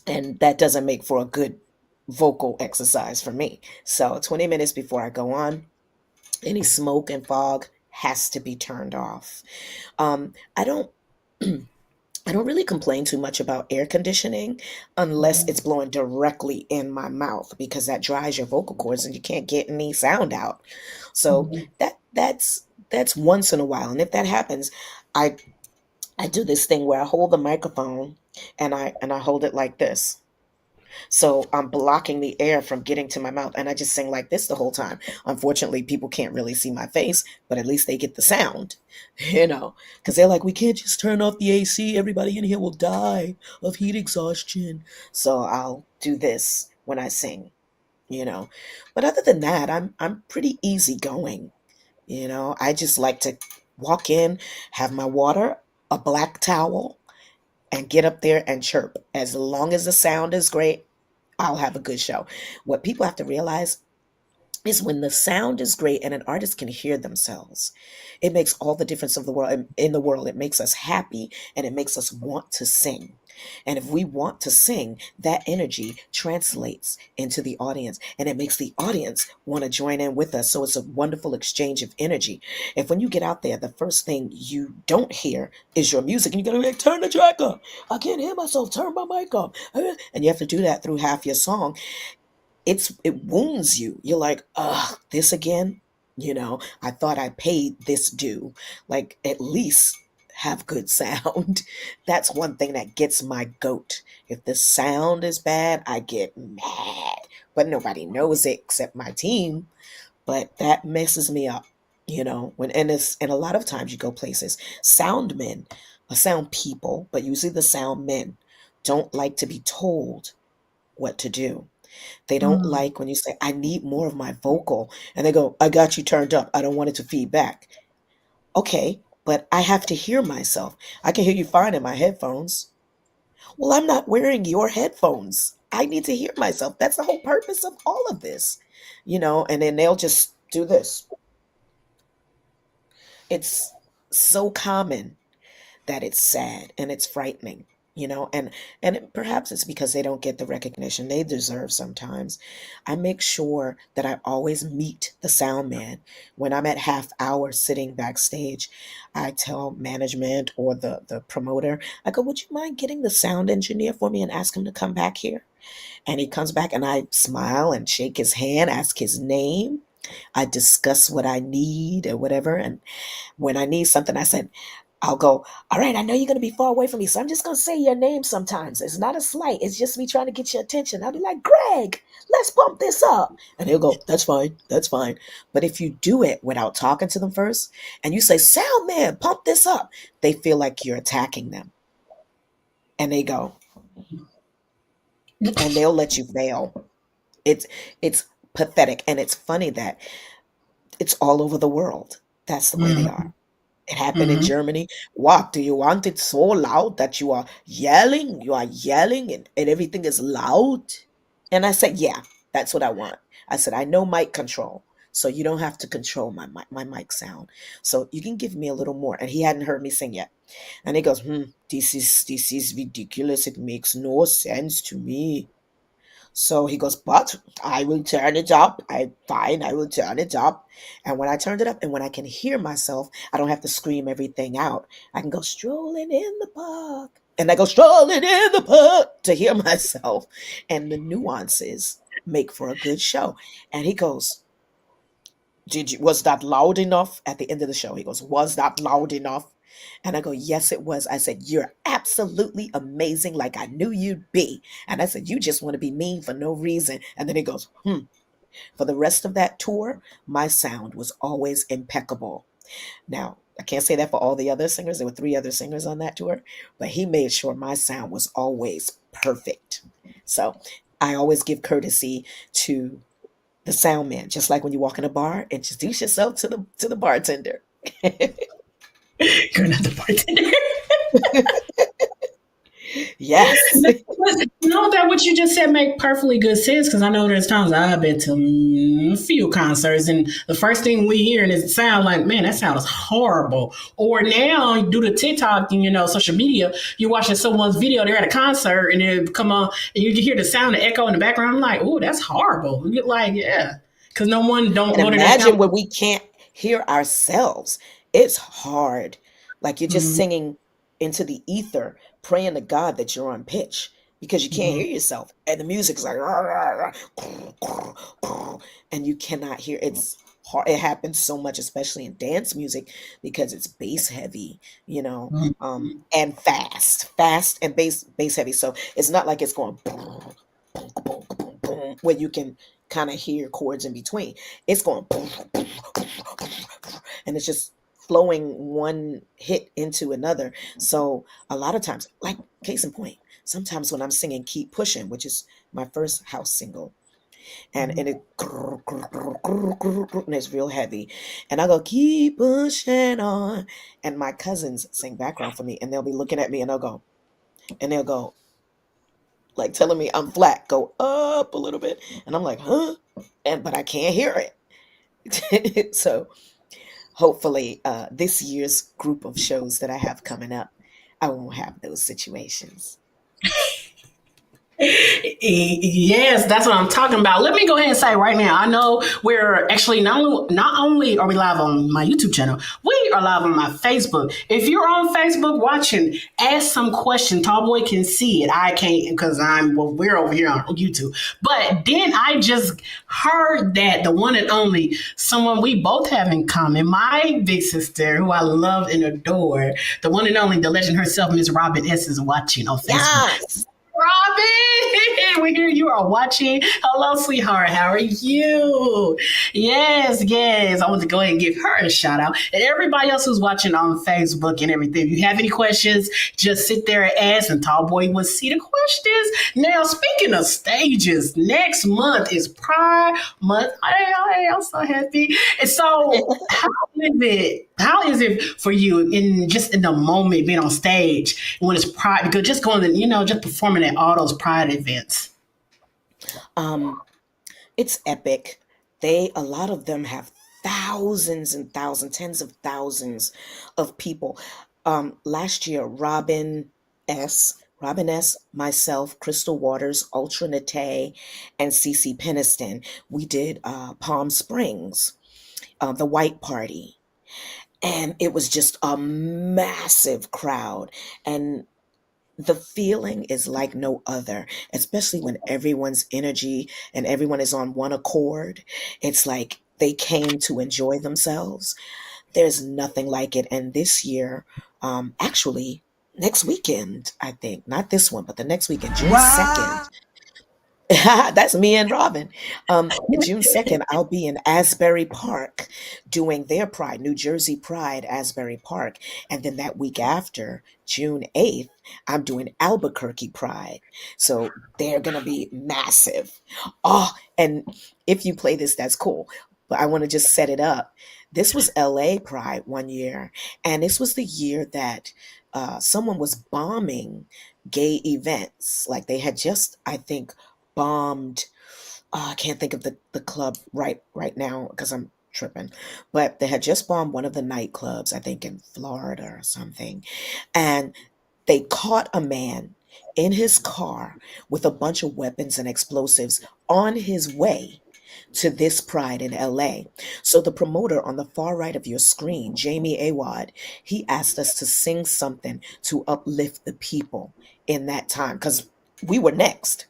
and that doesn't make for a good vocal exercise for me. So 20 minutes before I go on, any smoke and fog has to be turned off. I don't I don't really complain too much about air conditioning unless it's blowing directly in my mouth because that dries your vocal cords and you can't get any sound out. So Mhm. that's once in a while. And if that happens, I I do this thing where I hold the microphone and I hold it like this. So I'm blocking the air from getting to my mouth, and I just sing like this the whole time. Unfortunately, people can't really see my face, but at least they get the sound, because they're like, we can't just turn off the AC. Everybody in here will die of heat exhaustion. So I'll do this when I sing, you know. But other than that, I'm pretty easygoing. I just like to walk in, have my water, a black towel, and get up there and chirp. As long as the sound is great, I'll have a good show. What people have to realize, is when the sound is great and an artist can hear themselves. It makes all the difference of the world in the world. It makes us happy and it makes us want to sing. And if we want to sing, that energy translates into the audience and it makes the audience want to join in with us. So it's a wonderful exchange of energy. If when you get out there, the first thing you don't hear is your music and you're going to be like, turn the track up. I can't hear myself. Turn my mic up. And you have to do that through half your song. It wounds you. You're like, ugh, this again? I thought I paid this due. Like, at least have good sound. That's one thing that gets my goat. If the sound is bad, I get mad. But nobody knows it except my team. But that messes me up. And a lot of times you go places, sound men, sound people, but usually the sound men don't like to be told what to do. They don't Mm. like when you say, I need more of my vocal. And they go, I got you turned up. I don't want it to feed back. Okay, but I have to hear myself. I can hear you fine in my headphones. Well, I'm not wearing your headphones. I need to hear myself. That's the whole purpose of all of this. And then they'll just do this. It's so common that it's sad and it's frightening, perhaps it's because they don't get the recognition they deserve sometimes. I make sure that I always meet the sound man when I'm at half hour sitting backstage. I tell management or the promoter, I go, would you mind getting the sound engineer for me and ask him to come back here? And he comes back and I smile and shake his hand, ask his name. I discuss what I need or whatever. And when I need something, I said, I'll go, all right, I know you're going to be far away from me, so I'm just going to say your name sometimes. It's not a slight. It's just me trying to get your attention. I'll be like, Greg, let's bump this up. And he'll go, that's fine. That's fine. But if you do it without talking to them first and you say, sound man, pump this up, they feel like you're attacking them. And they go, and they'll let you fail. It's pathetic. And it's funny that it's all over the world. That's the way they Mhm. are. It happened in Mhm. Germany. What? Do you want it so loud that you are yelling? You are yelling and everything is loud? And I said, yeah, that's what I want. I said, I know mic control. So you don't have to control my mic sound. So you can give me a little more. And he hadn't heard me sing yet. And he goes, this is ridiculous. It makes no sense to me. So he goes, but I will turn it up. I will turn it up. And when I turned it up and when I can hear myself, I don't have to scream everything out. I can go strolling in the park. And I go strolling in the park to hear myself. And the nuances make for a good show. And he goes, was that loud enough? At the end of the show, he goes, was that loud enough? And I go, yes, it was. I said, you're absolutely amazing, like I knew you'd be. And I said, you just want to be mean for no reason. And then he goes, For the rest of that tour, my sound was always impeccable. Now, I can't say that for all the other singers. There were three other singers on that tour, but he made sure my sound was always perfect. So I always give courtesy to the sound man, just like when you walk in a bar, introduce yourself to the bartender. You're not the bartender. Yes. That what you just said make perfectly good sense because I know there's times I've been to a few concerts and the first thing we hear is it sound like, man, that sounds horrible. Or now due to TikTok and social media, you're watching someone's video, they're at a concert and they come on and you can hear the sound and echo in the background. I'm like, oh, that's horrible. You get like, yeah. Because no one don't And go to their sound. imagine when we can't hear ourselves. It's hard. Like you're just Mhm, singing into the ether, praying to God that you're on pitch because you can't mhm, hear yourself. And the music's like, and you cannot hear. It's hard. It happens so much, especially in dance music, because it's bass heavy, mhm. and fast and bass heavy. So it's not like it's going where you can kind of hear chords in between. It's going and it's just flowing one hit into another. So a lot of times, like case in point, sometimes when I'm singing Keep Pushing, which is my first house single, and it and it's real heavy. And I go, keep pushing on. And my cousins sing background for me and they'll be looking at me and they'll go, like telling me I'm flat, go up a little bit. And I'm like, huh? but I can't hear it. So hopefully, this year's group of shows that I have coming up, I won't have those situations. Yes, that's what I'm talking about. Let me go ahead and say right now, I know we're actually not only are we live on my YouTube channel, we are live on my Facebook. If you're on Facebook watching, ask some question. Tallboy can see it. I can't because we're over here on YouTube. But then I just heard that the one and only someone we both have in common, my big sister, who I love and adore, the one and only, the legend herself, Miss Robin S, is watching on Facebook. Yes. Robin, we hear you are watching. Hello, sweetheart. How are you? Yes, yes. I want to go ahead and give her a shout out. And everybody else who's watching on Facebook and everything. If you have any questions, just sit there and ask, and Tallboy will see the questions. Now, speaking of stages, next month is Pride Month. I'm so happy. And so, how is it for you in the moment being on stage when it's Pride? Because just going to, just performing at all those Pride events. It's epic. A lot of them have thousands and thousands, tens of thousands of people. Last year, Robin S, myself, Crystal Waters, Ultra Nate, and Cece Peniston, we did Palm Springs, the White Party. And it was just a massive crowd. And the feeling is like no other, especially when everyone's energy and everyone is on one accord. It's like they came to enjoy themselves. There's nothing like it. And this year, actually, next weekend, I think, not this one, but the next weekend, June 2nd, that's me and Robin. June 2nd, I'll be in Asbury Park doing their Pride, New Jersey Pride, Asbury Park. And then that week after, June 8th, I'm doing Albuquerque Pride. So they're going to be massive. Oh, and if you play this, that's cool. But I want to just set it up. This was LA Pride one year. And this was the year that someone was bombing gay events. Like they had just, I think, bombed. I can't think of the club right now because I'm tripping. But they had just bombed one of the nightclubs, I think in Florida or something. And they caught a man in his car with a bunch of weapons and explosives on his way to this Pride in LA. So the promoter on the far right of your screen, Jamie Awad, he asked us to sing something to uplift the people in that time because we were next.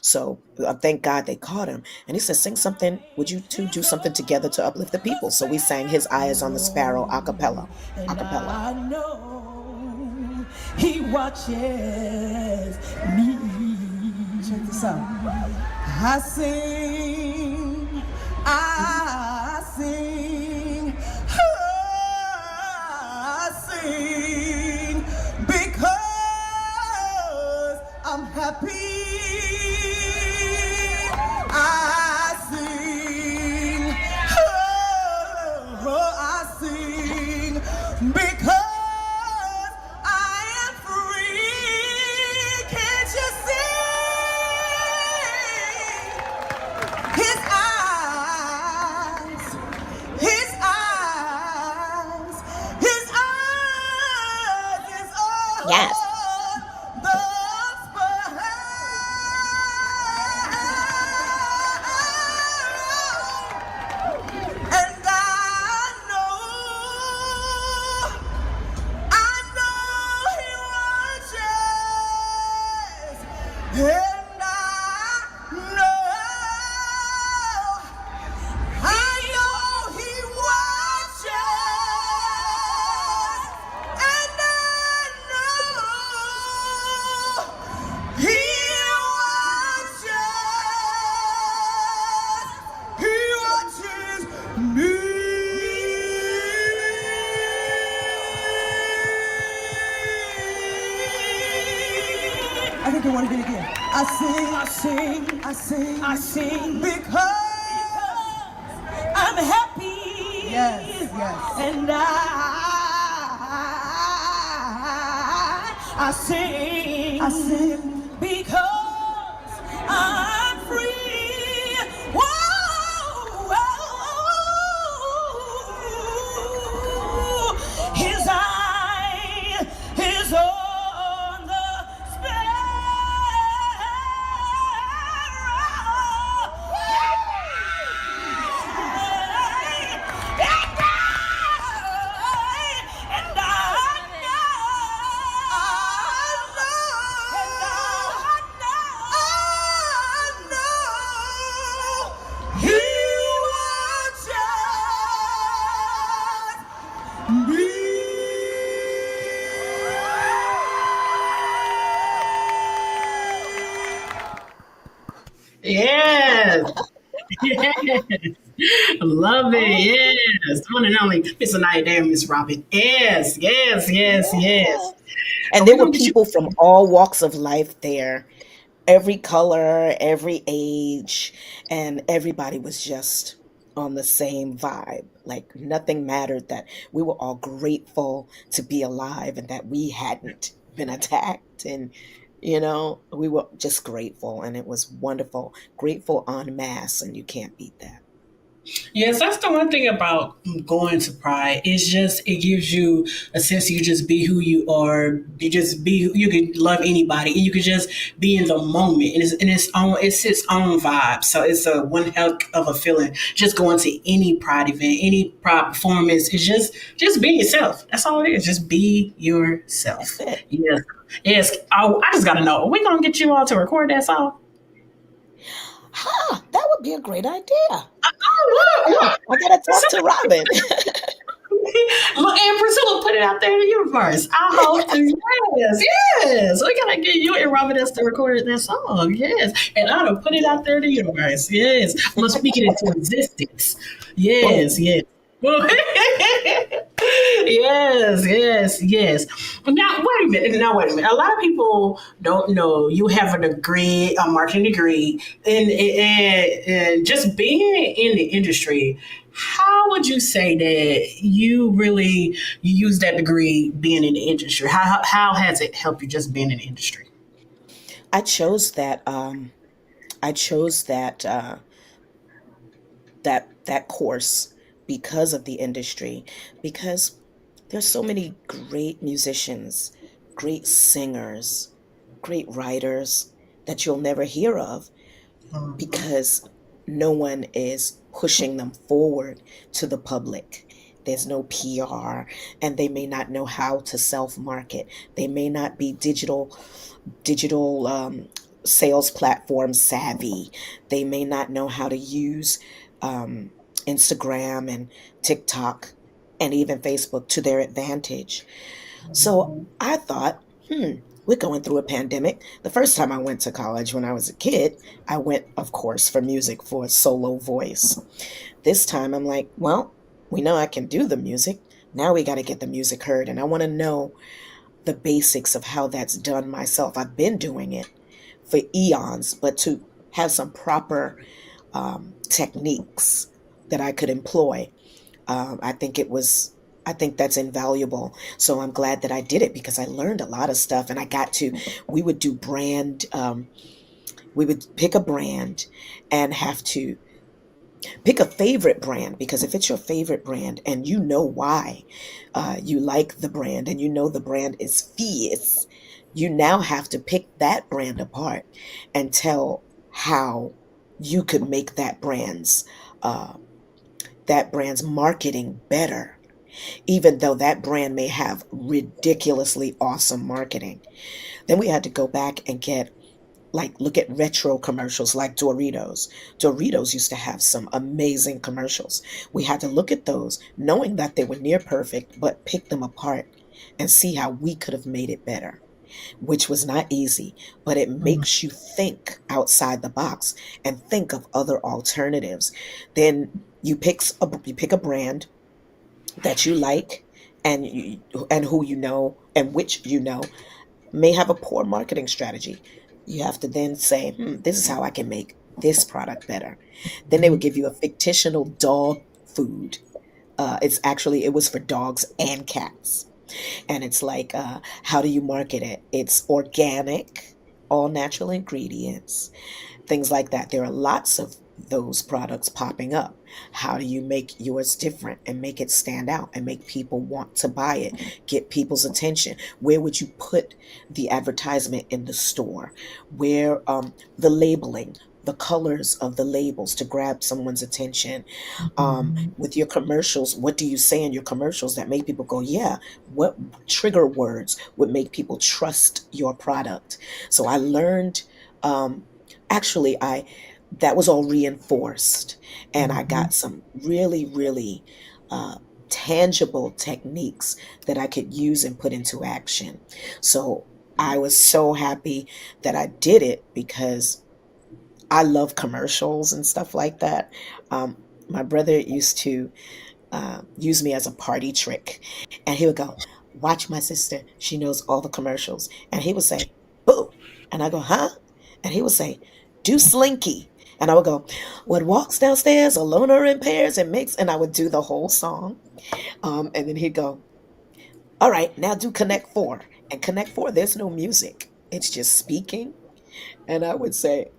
So thank God they caught him. And he said, sing something. Would you two do something together to uplift the people? So we sang His Eye is on the Sparrow a cappella. I know he watches me. Check this out. I sing, I sing, I sing because I'm happy. I sing, I sing because I am free. Can't you see? His eyes, his eyes, his eyes is all. Yes. I think I want to do it again. I sing because I'm happy. Yes. And I sing because I'm free. Woo! Yes. Love Oh, it. Yes. One and only Miss Inaya and Miss Robin. Yes, yes, yes, yeah. yes. And But there we're were gonna get you. people from all walks of life there, every color, every age, and everybody was just on the same vibe. Like nothing mattered, that we were all grateful to be alive and that we hadn't been attacked. And, we were just grateful and it was wonderful. Grateful en masse, and you can't beat that. Yes, that's the one thing about going to Pride. It's just it gives you a sense you just be who you are. You just be you can love anybody and you can just be in the moment and it's its own vibe. So it's a one heck of a feeling. Just going to any Pride event, any Pride performance. It's just be yourself. That's all it is. Just be That's yourself. it. Yes. Yes. Oh, I just gotta know. Are we gonna get you all to record that song? That would be a great idea. Oh, look, I gotta talk to look. Robin. Look, and Priscilla put it out there in the universe. I hope to, yes, yes. We gotta get you and Robin S to record that song. Yes. And I to put it out there in the universe. Yes. I'm gonna speak it into existence. Yes, Boom. yes. Yes, yes, yes. Now wait a minute. Now wait a minute. A lot of people don't know you have a degree, a marketing degree, and just being in the industry. How would you say that you use that degree being in the industry? How has it helped you just being in the industry? I chose that. I chose that course because of the industry, because there's so many great musicians, great singers, great writers that you'll never hear of because no one is pushing them forward to the public. There's no PR, and they may not know how to self market. They may not be digital sales platform savvy. They may not know how to use um, Instagram and TikTok and even Facebook to their advantage. So I thought, we're going through a pandemic. The first time I went to college when I was a kid, I went, of course, for music, for a solo voice. This time I'm like, well, we know I can do the music. Now we got to get the music heard. And I want to know the basics of how that's done myself. I've been doing it for eons, but to have some proper techniques that I could employ, I think I think that's invaluable. So I'm glad that I did it because I learned a lot of stuff and we would do we would pick a brand and have to pick a favorite brand, because if it's your favorite brand and you know why you like the brand and you know the brand is fierce, you now have to pick that brand apart and tell how you could make uh, that brand's marketing better, even though that brand may have ridiculously awesome marketing. Then we had to go back and look at retro commercials like Doritos. Doritos used to have some amazing commercials. We had to look at those, knowing that they were near perfect, but pick them apart and see how we could have made it better, which was not easy, but it makes you think outside the box and think of other alternatives. Then you pick a brand that you like, and who you know and which you know may have a poor marketing strategy. You have to then say, this is how I can make this product better. Then they would give you a fictional dog food. It was for dogs and cats. And it's like, how do you market it? It's organic, all natural ingredients, things like that. There are lots of those products popping up. How do you make yours different and make it stand out and make people want to buy it, get people's attention? Where would you put the advertisement in the store? Where the labeling, the colors of the labels to grab someone's attention. With your commercials, what do you say in your commercials that make people go, yeah? What trigger words would make people trust your product? So I learned, um, actually, I that was all reinforced, and I got some really, really uh, tangible techniques that I could use and put into action. So I was so happy that I did it because I love commercials and stuff like that. My brother used to use me as a party trick. And he would go, "Watch my sister. She knows all the commercials." And he would say, "Boo." And I go, "Huh?" And he would say, "Do Slinky." And I would go, "What walks downstairs alone or in pairs and makes," and I would do the whole song. And then he'd go, "All right, now do Connect Four." And Connect Four, there's no music. It's just speaking. And I would say,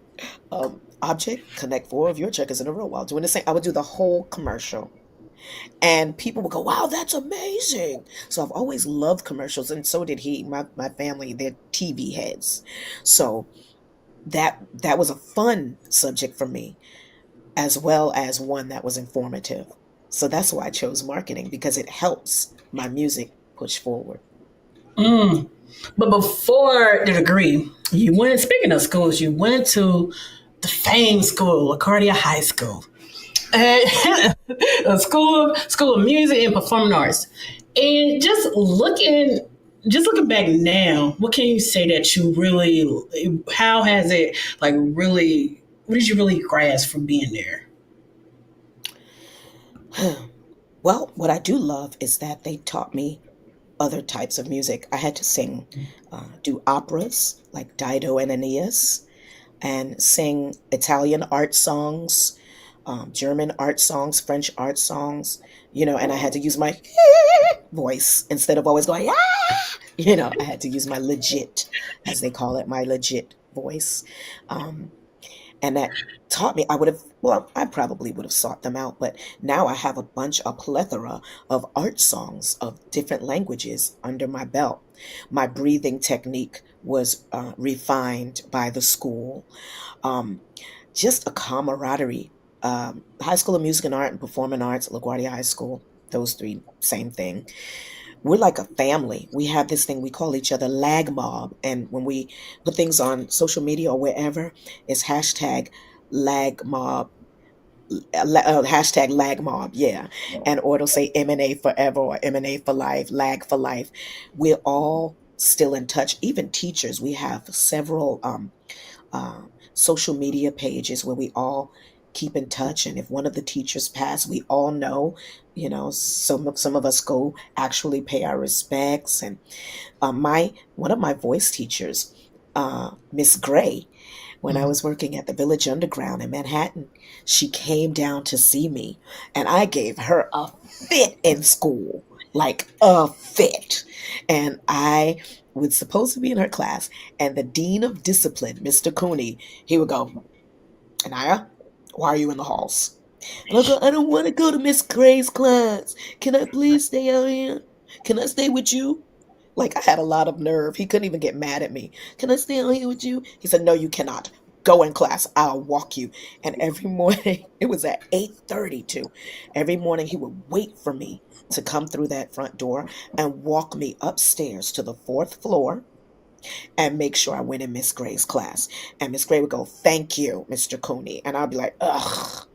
"Object, connect four of your checkers in a row," while doing the same. I would do the whole commercial. And people would go, "Wow, that's amazing." So I've always loved commercials, and so did he. My family, they're TV heads. So that was a fun subject for me, as well as one that was informative. So that's why I chose marketing, because it helps my music push forward. Mm. But before the degree, you went, speaking of schools, you went to the famed school, LaGuardia High School. And a school of music and performing arts. And just looking back now, what can you say that you really, how has it like really, what did you really grasp from being there? Well, what I do love is that they taught me other types of music. I had to sing, do operas like Dido and Aeneas, and sing Italian art songs, German art songs, French art songs, and I had to use my voice instead of always going, ah, I had to use my legit, as they call it, my legit voice. Um, and that taught me. I probably would have sought them out, but now I have a plethora of art songs of different languages under my belt. My breathing technique was refined by the school. um, just a camaraderie. High School of Music and Art and Performing Arts, LaGuardia High School, those three, same thing. We're like a family. We have this thing we call each other lag mob. And when we put things on social media or wherever, it's hashtag lag mob, hashtag lag mob, yeah. And or it'll say M&A forever or M&A for life, lag for life. We're all still in touch. Even teachers, we have several social media pages where we all keep in touch. And if one of the teachers pass, we all know. Some of us go actually pay our respects. And my one of my voice teachers, Miss Gray, when I Mhm. was working at the Village Underground in Manhattan, she came down to see me, and I gave her a fit in school, like a fit. And I was supposed to be in her class, and the dean of discipline, Mr. Cooney, he would go, "Anaya, why are you in the halls?" And I'll go, "I don't want to go to Miss Gray's class. Can I please stay out here? Can I stay with you?" Like I had a lot of nerve. He couldn't even get mad at me. "Can I stay out here with you?" He said, "No, you cannot. Go in class. I'll walk you." And every morning, it was at 8:30 too. Every morning he would wait for me to come through that front door and walk me upstairs to the fourth floor and make sure I went in Miss Gray's class. And Miss Gray would go, "Thank you, Mr. Cooney." And I'd be like, ugh,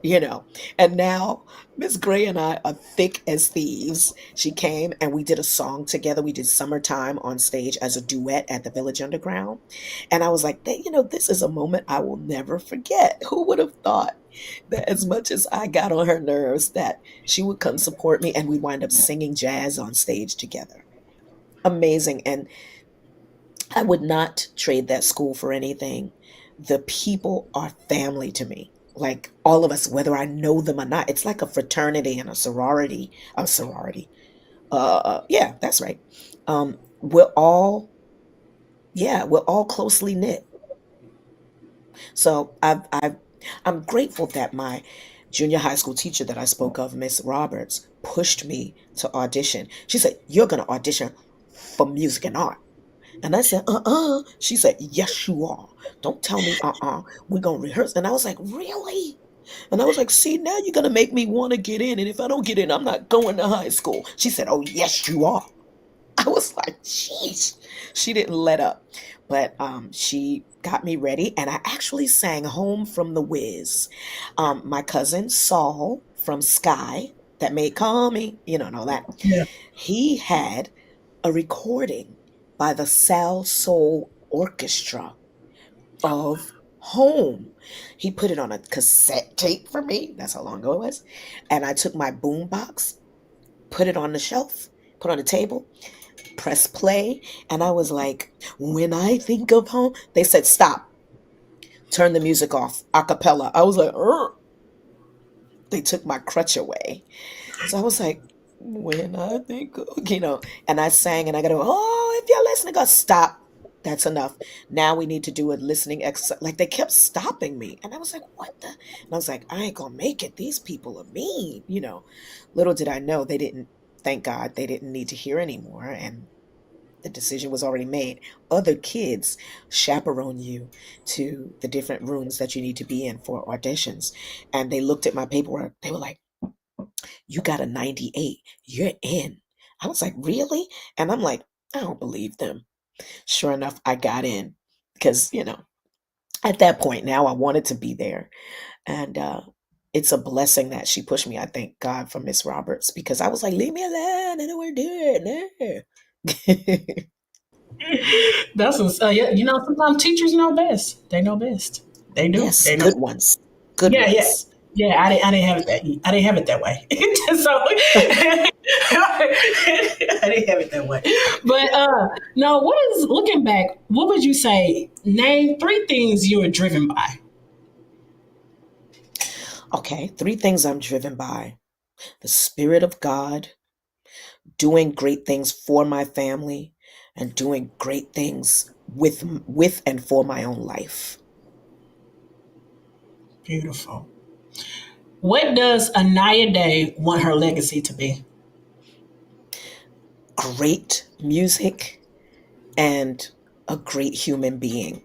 you know. And now Miss Gray and I are thick as thieves. She came and we did a song together. We did Summertime on stage as a duet at the Village Underground. And I was like, this is a moment I will never forget. Who would have thought that as much as I got on her nerves, that she would come support me and we wind up singing jazz on stage together. Amazing. And I would not trade that school for anything. The people are family to me. Like all of us, whether I know them or not, it's like a fraternity and a sorority. A sorority. Yeah, that's right. We're all, yeah, we're all closely knit. So I'm grateful that my junior high school teacher that I spoke of, Miss Roberts, pushed me to audition. She said, "You're going to audition for music and art." And I said, "Uh-uh." She said, "Yes, you are. Don't tell me, uh-uh. We're going to rehearse." And I was like, "Really?" And I was like, "See, now you're going to make me want to get in. And if I don't get in, I'm not going to high school." She said, "Oh, yes, you are." I was like, "Jeez." She didn't let up. But she got me ready. And I actually sang Home from the Wiz. My cousin, Saul from Sky, that made Call Me, and all that. Yeah. He had a recording by the Sal Soul Orchestra of home. He put it on a cassette tape for me. That's how long ago it was. And I took my boom box, put it on the shelf, put on the table, press play, and I was like, when I think of home, they said, stop, turn the music off, a cappella. I was like, "Ugh." They took my crutch away. So I was like, when I think, and I sang and I go, oh, if you're listening, go, stop. That's enough. Now we need to do a listening exercise. Like they kept stopping me. And I was like, what the? And I was like, I ain't gonna make it. These people are mean. Little did I know they didn't, thank God, they didn't need to hear anymore. And the decision was already made. Other kids chaperone you to the different rooms that you need to be in for auditions. And they looked at my paperwork. They were like, you got a 98. You're in. I was like, really? And I'm like, I don't believe them. Sure enough, I got in because, at that point now I wanted to be there. And it's a blessing that she pushed me. I thank God for Miss Roberts because I was like, leave me alone. I don't want to do it. That's yeah, sometimes teachers know best. They know best. They do. Yes, They know. good ones. Good Yeah, yeah, ones. yeah. I didn't have it that. I didn't have it that way. So I didn't have it that way. But no. What is looking back? What would you say? Name three things you were driven by. Okay, three things I'm driven by: the Spirit of God, doing great things for my family, and doing great things with and for my own life. Beautiful. What does Anaya Day want her legacy to be? Great music and a great human being.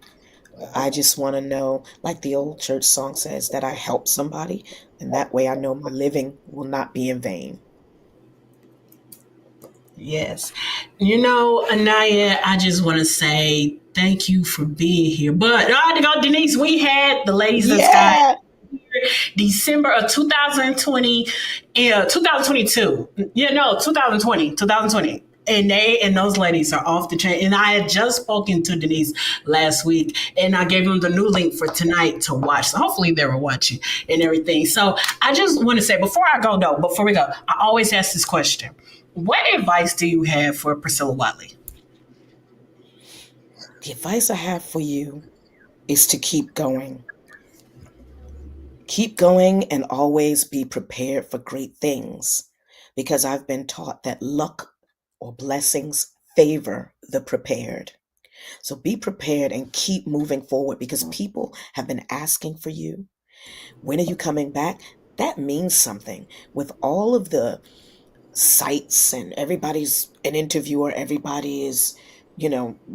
I just want to know, like the old church song says, that I helped somebody, and that way I know my living will not be in vain. Yes. Anaya, I just want to say thank you for being here. But I had to go, Denise. We had the Ladies in the Sky Yeah. December of 2020, 2022. Yeah, no, 2020. And those ladies are off the chain. And I had just spoken to Denise last week, and I gave them the new link for tonight to watch. So hopefully they were watching and everything. So I just want to say before we go, I always ask this question: what advice do you have for Pricilla Watley? The advice I have for you is to keep going. Keep going and always be prepared for great things because I've been taught that luck or blessings favor the prepared. So be prepared and keep moving forward because people have been asking for you. When are you coming back? That means something. With all of the sites and everybody's an interviewer, everybody is,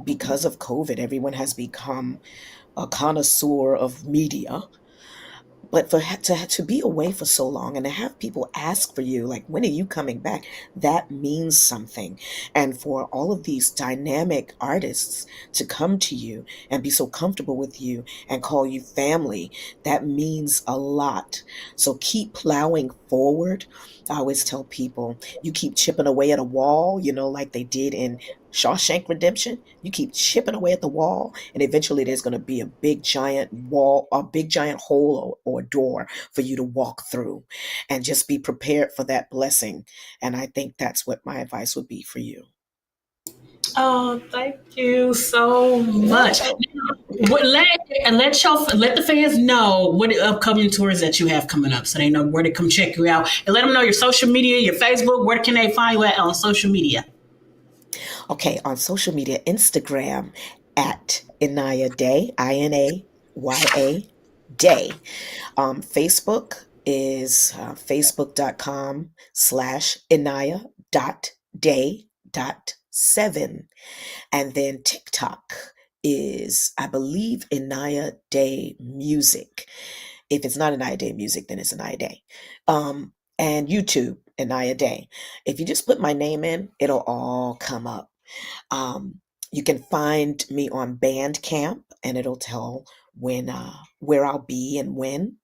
because of COVID, everyone has become a connoisseur of media. But to be away for so long and to have people ask for you, like, when are you coming back? That means something. And for all of these dynamic artists to come to you and be so comfortable with you and call you family, that means a lot. So keep plowing forward. I always tell people, you keep chipping away at a wall, like they did in Shawshank Redemption. You keep chipping away at the wall, and eventually there's going to be a big giant wall, a big giant hole or door for you to walk through. And just be prepared for that blessing. And I think that's what my advice would be for you. Oh, thank you so You're much. welcome. Let the fans know what the upcoming tours that you have coming up, so they know where to come check you out, and let them know your social media, your Facebook. Where can they find you at on social media? Okay, on social media, Instagram at Inaya Day, Inaya Day. Facebook is facebook.com/Inaya.day.7. And then TikTok is, I believe, Inaya Day Music. If it's not Inaya Day Music, then it's Inaya Day. And YouTube, Inaya Day. If you just put my name in, it'll all come up. Um, you can find me on Bandcamp, and it'll tell when where I'll be and when.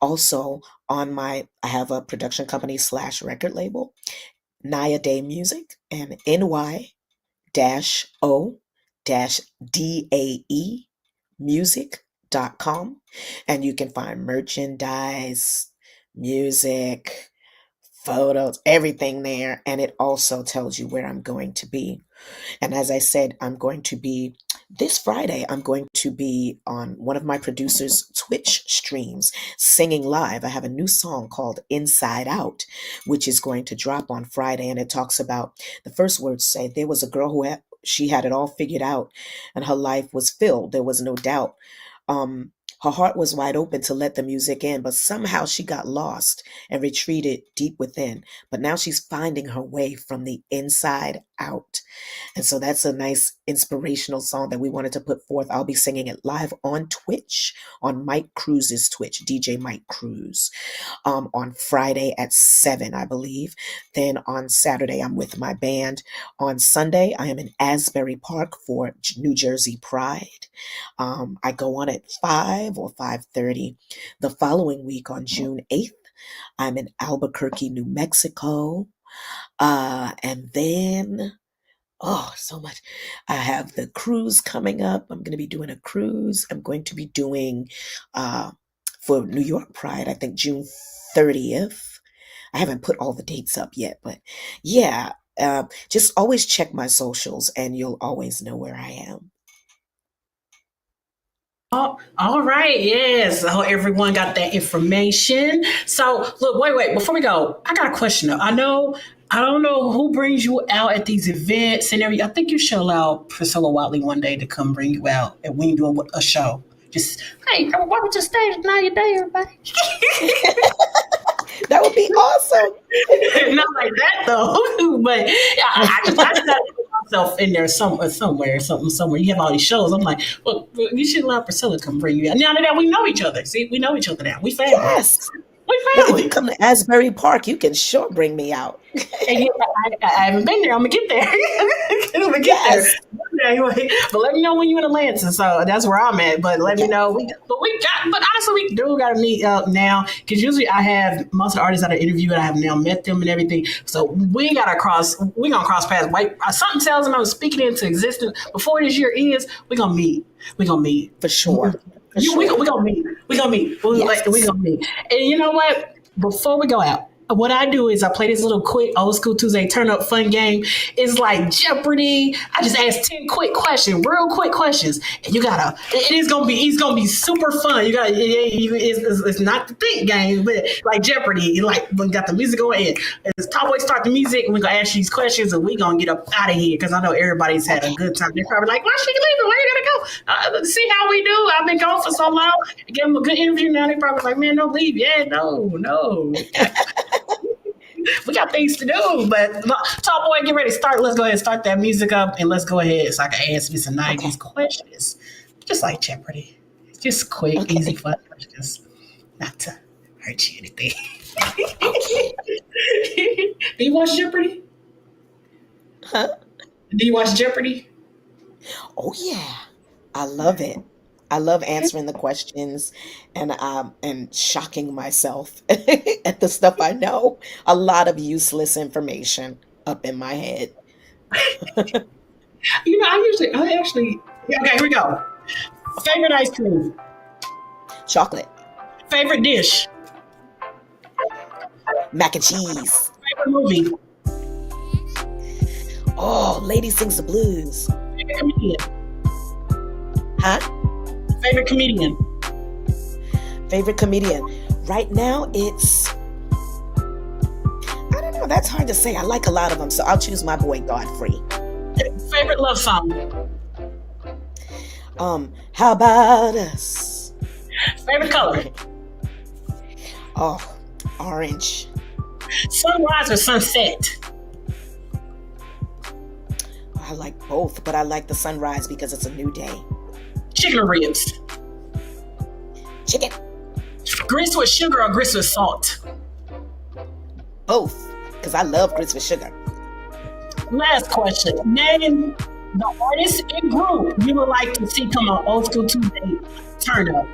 Also, I have a production company slash record label, Naya Day Music, and NY-O-DAE music TBEmedia.com, and you can find merchandise, music, photos, everything there. And it also tells you where I'm going to be. And as I said, I'm going to be this Friday, I'm going to be on one of my producers' Twitch streams singing live. I have a new song called Inside Out, which is going to drop on Friday. And it talks about the first words say there was a girl who she had it all figured out and her life was filled. There was no doubt. Her heart was wide open to let the music in, but somehow she got lost and retreated deep within. But now she's finding her way from the inside out. And so that's a nice inspirational song that we wanted to put forth. I'll be singing it live on Twitch, on Mike Cruz's Twitch, DJ Mike Cruz, on Friday at 7, I believe. Then on Saturday, I'm with my band. On Sunday, I am in Asbury Park for New Jersey Pride. I go on at 5 or 5:30. The following week on June 8th, I'm in Albuquerque, New Mexico. And then, so much. I have the cruise coming up. I'm going to be doing a cruise. I'm going to be doing, for New York Pride, I think June 30th. I haven't put all the dates up yet, but yeah, just always check my socials and you'll always know where I am. Oh, all right, yes. I hope everyone got that information. So, look, wait. Before we go, I got a question. I don't know who brings you out at these events and everything. I think you should allow Pricilla Watley one day to come bring you out and when you're doing a show. Just, hey, welcome to the stage. Now your day, everybody. That would be awesome. Not like that though, but I just gotta put myself in there somewhere. You have all these shows. I'm like, well, you should allow Pricilla to come bring you out. Now that we know each other, see, we know each other now. We family. Yes. Well, if you come to Asbury Park, you can sure bring me out. And I haven't been there. I'm gonna get there. There. Anyway, but let me know when you're in Atlanta. So that's where I'm at. But let me know. But honestly, we do got to meet up now because usually I have most of the artists that I interview and I have now met them and everything. So we gonna cross paths. Something tells them I'm speaking into existence before this year is. We gonna meet. For sure. We gonna meet. We gonna meet. And you know what? Before we go out, what I do is I play this little quick old school Tuesday Turnup fun game. It's like Jeopardy. I just ask 10 real quick questions, and it's gonna be super fun. It's not the think game, but like Jeopardy. Like we got the music going in. It's Top Boy start the music, and we gonna ask you these questions, and we gonna get up out of here because I know everybody's had a good time. They're probably like, "Why she leaving? Where you gonna go? See how we do? I've been gone for so long. Give them a good interview now. They probably like, man, don't leave. Yeah, no." We got things to do, but Top Boy, get ready to start. Let's go ahead and start that music up, and let's go ahead so I can ask Miss Inaya these questions, just like Jeopardy. Just quick, easy, fun questions, not to hurt you anything. Do you watch Jeopardy? Huh? Do you watch Jeopardy? Oh yeah, I love it. I love answering the questions and shocking myself at the stuff I know. A lot of useless information up in my head. I actually. Okay, here we go. Favorite ice cream. Chocolate. Favorite dish. Mac and cheese. Favorite movie. Oh, Lady Sings the Blues. Favorite comedian. Huh? Favorite comedian. Favorite comedian. Right now, it's, I don't know. That's hard to say. I like a lot of them, so I'll choose my boy Godfrey. Favorite love song. How about us? Favorite color. Oh, orange. Sunrise or sunset. I like both, but I like the sunrise because it's a new day. Chicken or ribs. Chicken. Grits with sugar or grits with salt. Both, because I love grits with sugar. Last question. Name the artist and group you would like to see come on Old School Tuesday Turnup.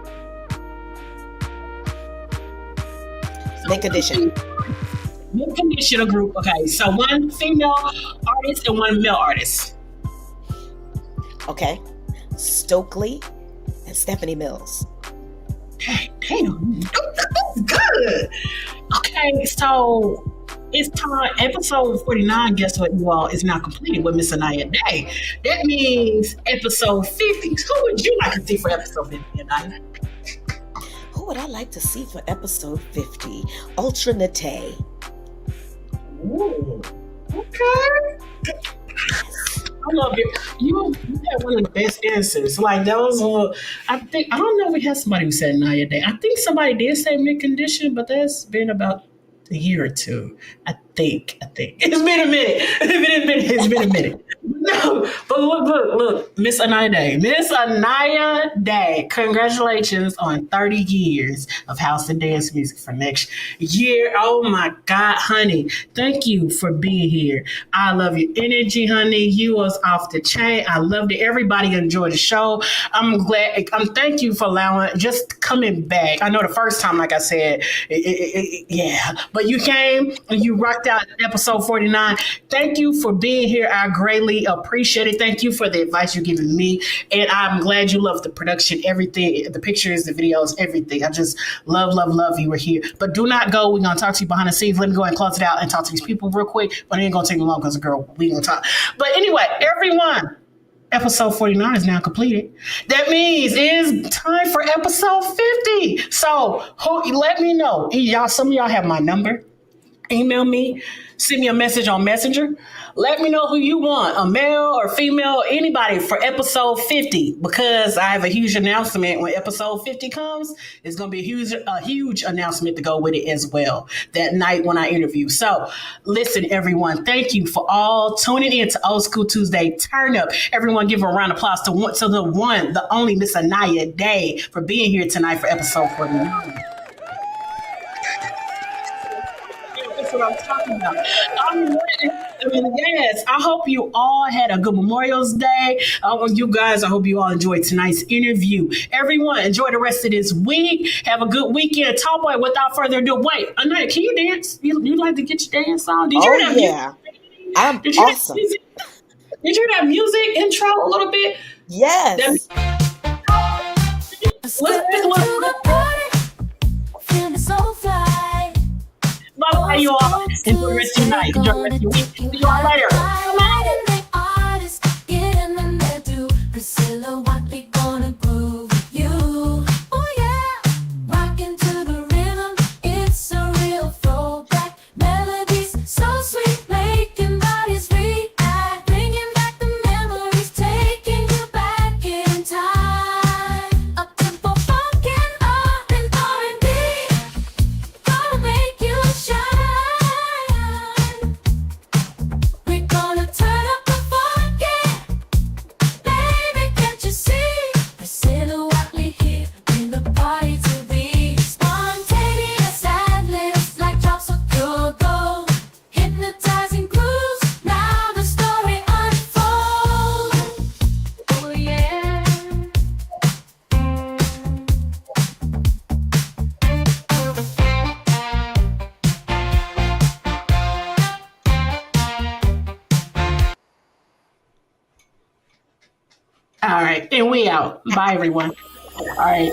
Mint Condition. Mint Condition, a group. Okay, so one female artist and one male artist. Okay. Stokely Stephanie Mills. Hey, damn, that's good. Okay, so it's time. Episode 49, guess what, you all, is now completed with Miss Inaya Day. That means episode 50. Who would you like to see for episode 50, Inaya? Who would I like to see for episode 50? Ultra Nate. Ooh, okay. I love it. You had one of the best answers. Like that was I don't know if we had somebody who said Naya Day. I think somebody did say mid condition, but that's been about a year or two. I think. It's been a minute. It's been a minute. No, but look, Miss Inaya Day. Miss Inaya Day. Congratulations on 30 years of house and dance music for next year. Oh my God, honey. Thank you for being here. I love your energy, honey. You was off the chain. I loved it. Everybody enjoyed the show. I'm glad. Thank you for allowing, just coming back. I know the first time, like I said, yeah, but you came and you rocked out episode 49. Thank you for being here. I greatly appreciate it. Thank you for the advice you're giving me. And I'm glad you love the production, everything, the pictures, the videos, everything. I just love you were here. But do not go. We're going to talk to you behind the scenes. Let me go ahead and close it out and talk to these people real quick. But it ain't going to take me long because, girl, we going to talk. But anyway, everyone, episode 49 is now completed. That means it is time for episode 50. So let me know. Y'all, some of y'all have my number. Email me, send me a message on Messenger. Let me know who you want, a male or female, anybody for episode 50, because I have a huge announcement when episode 50 comes. It's going to be a huge announcement to go with it as well that night when I interview. So listen, everyone, thank you for all tuning in to Old School Tuesday Turnup. Everyone give a round of applause to the only Miss Inaya Day for being here tonight for episode 49. That's what I'm talking about. Yes, I hope you all had a good Memorial's Day. You guys, I hope you all enjoyed tonight's interview. Everyone, enjoy the rest of this week. Have a good weekend. Top Boy, without further ado, wait, Anaya, can you dance? You like to get your dance on? Did you hear that yeah. music? I'm Did you awesome. Did you hear that music intro a little bit? Yes. Step into the party, feeling so fly. Bye, you all. Enjoy the rest of your night. Enjoy the rest of your week. See you all later. Highlighting the artists, getting them there too. Pricilla Watley gonna groove you. Oh yeah, rocking to the rhythm. It's a real throwback. Melodies so sweet, making bodies react, bringing back the memories, taking you back in time. Up tempo funkin' up and R&B, gonna make you shine. We're gonna turn up the funky, baby, can't you see? Pricilla Watley here, bring the party to be spontaneous ad-libs like drops of pure gold, hypnotizing grooves. Now the story unfolds. Oh yeah. All right, and we out. Bye, everyone. All right.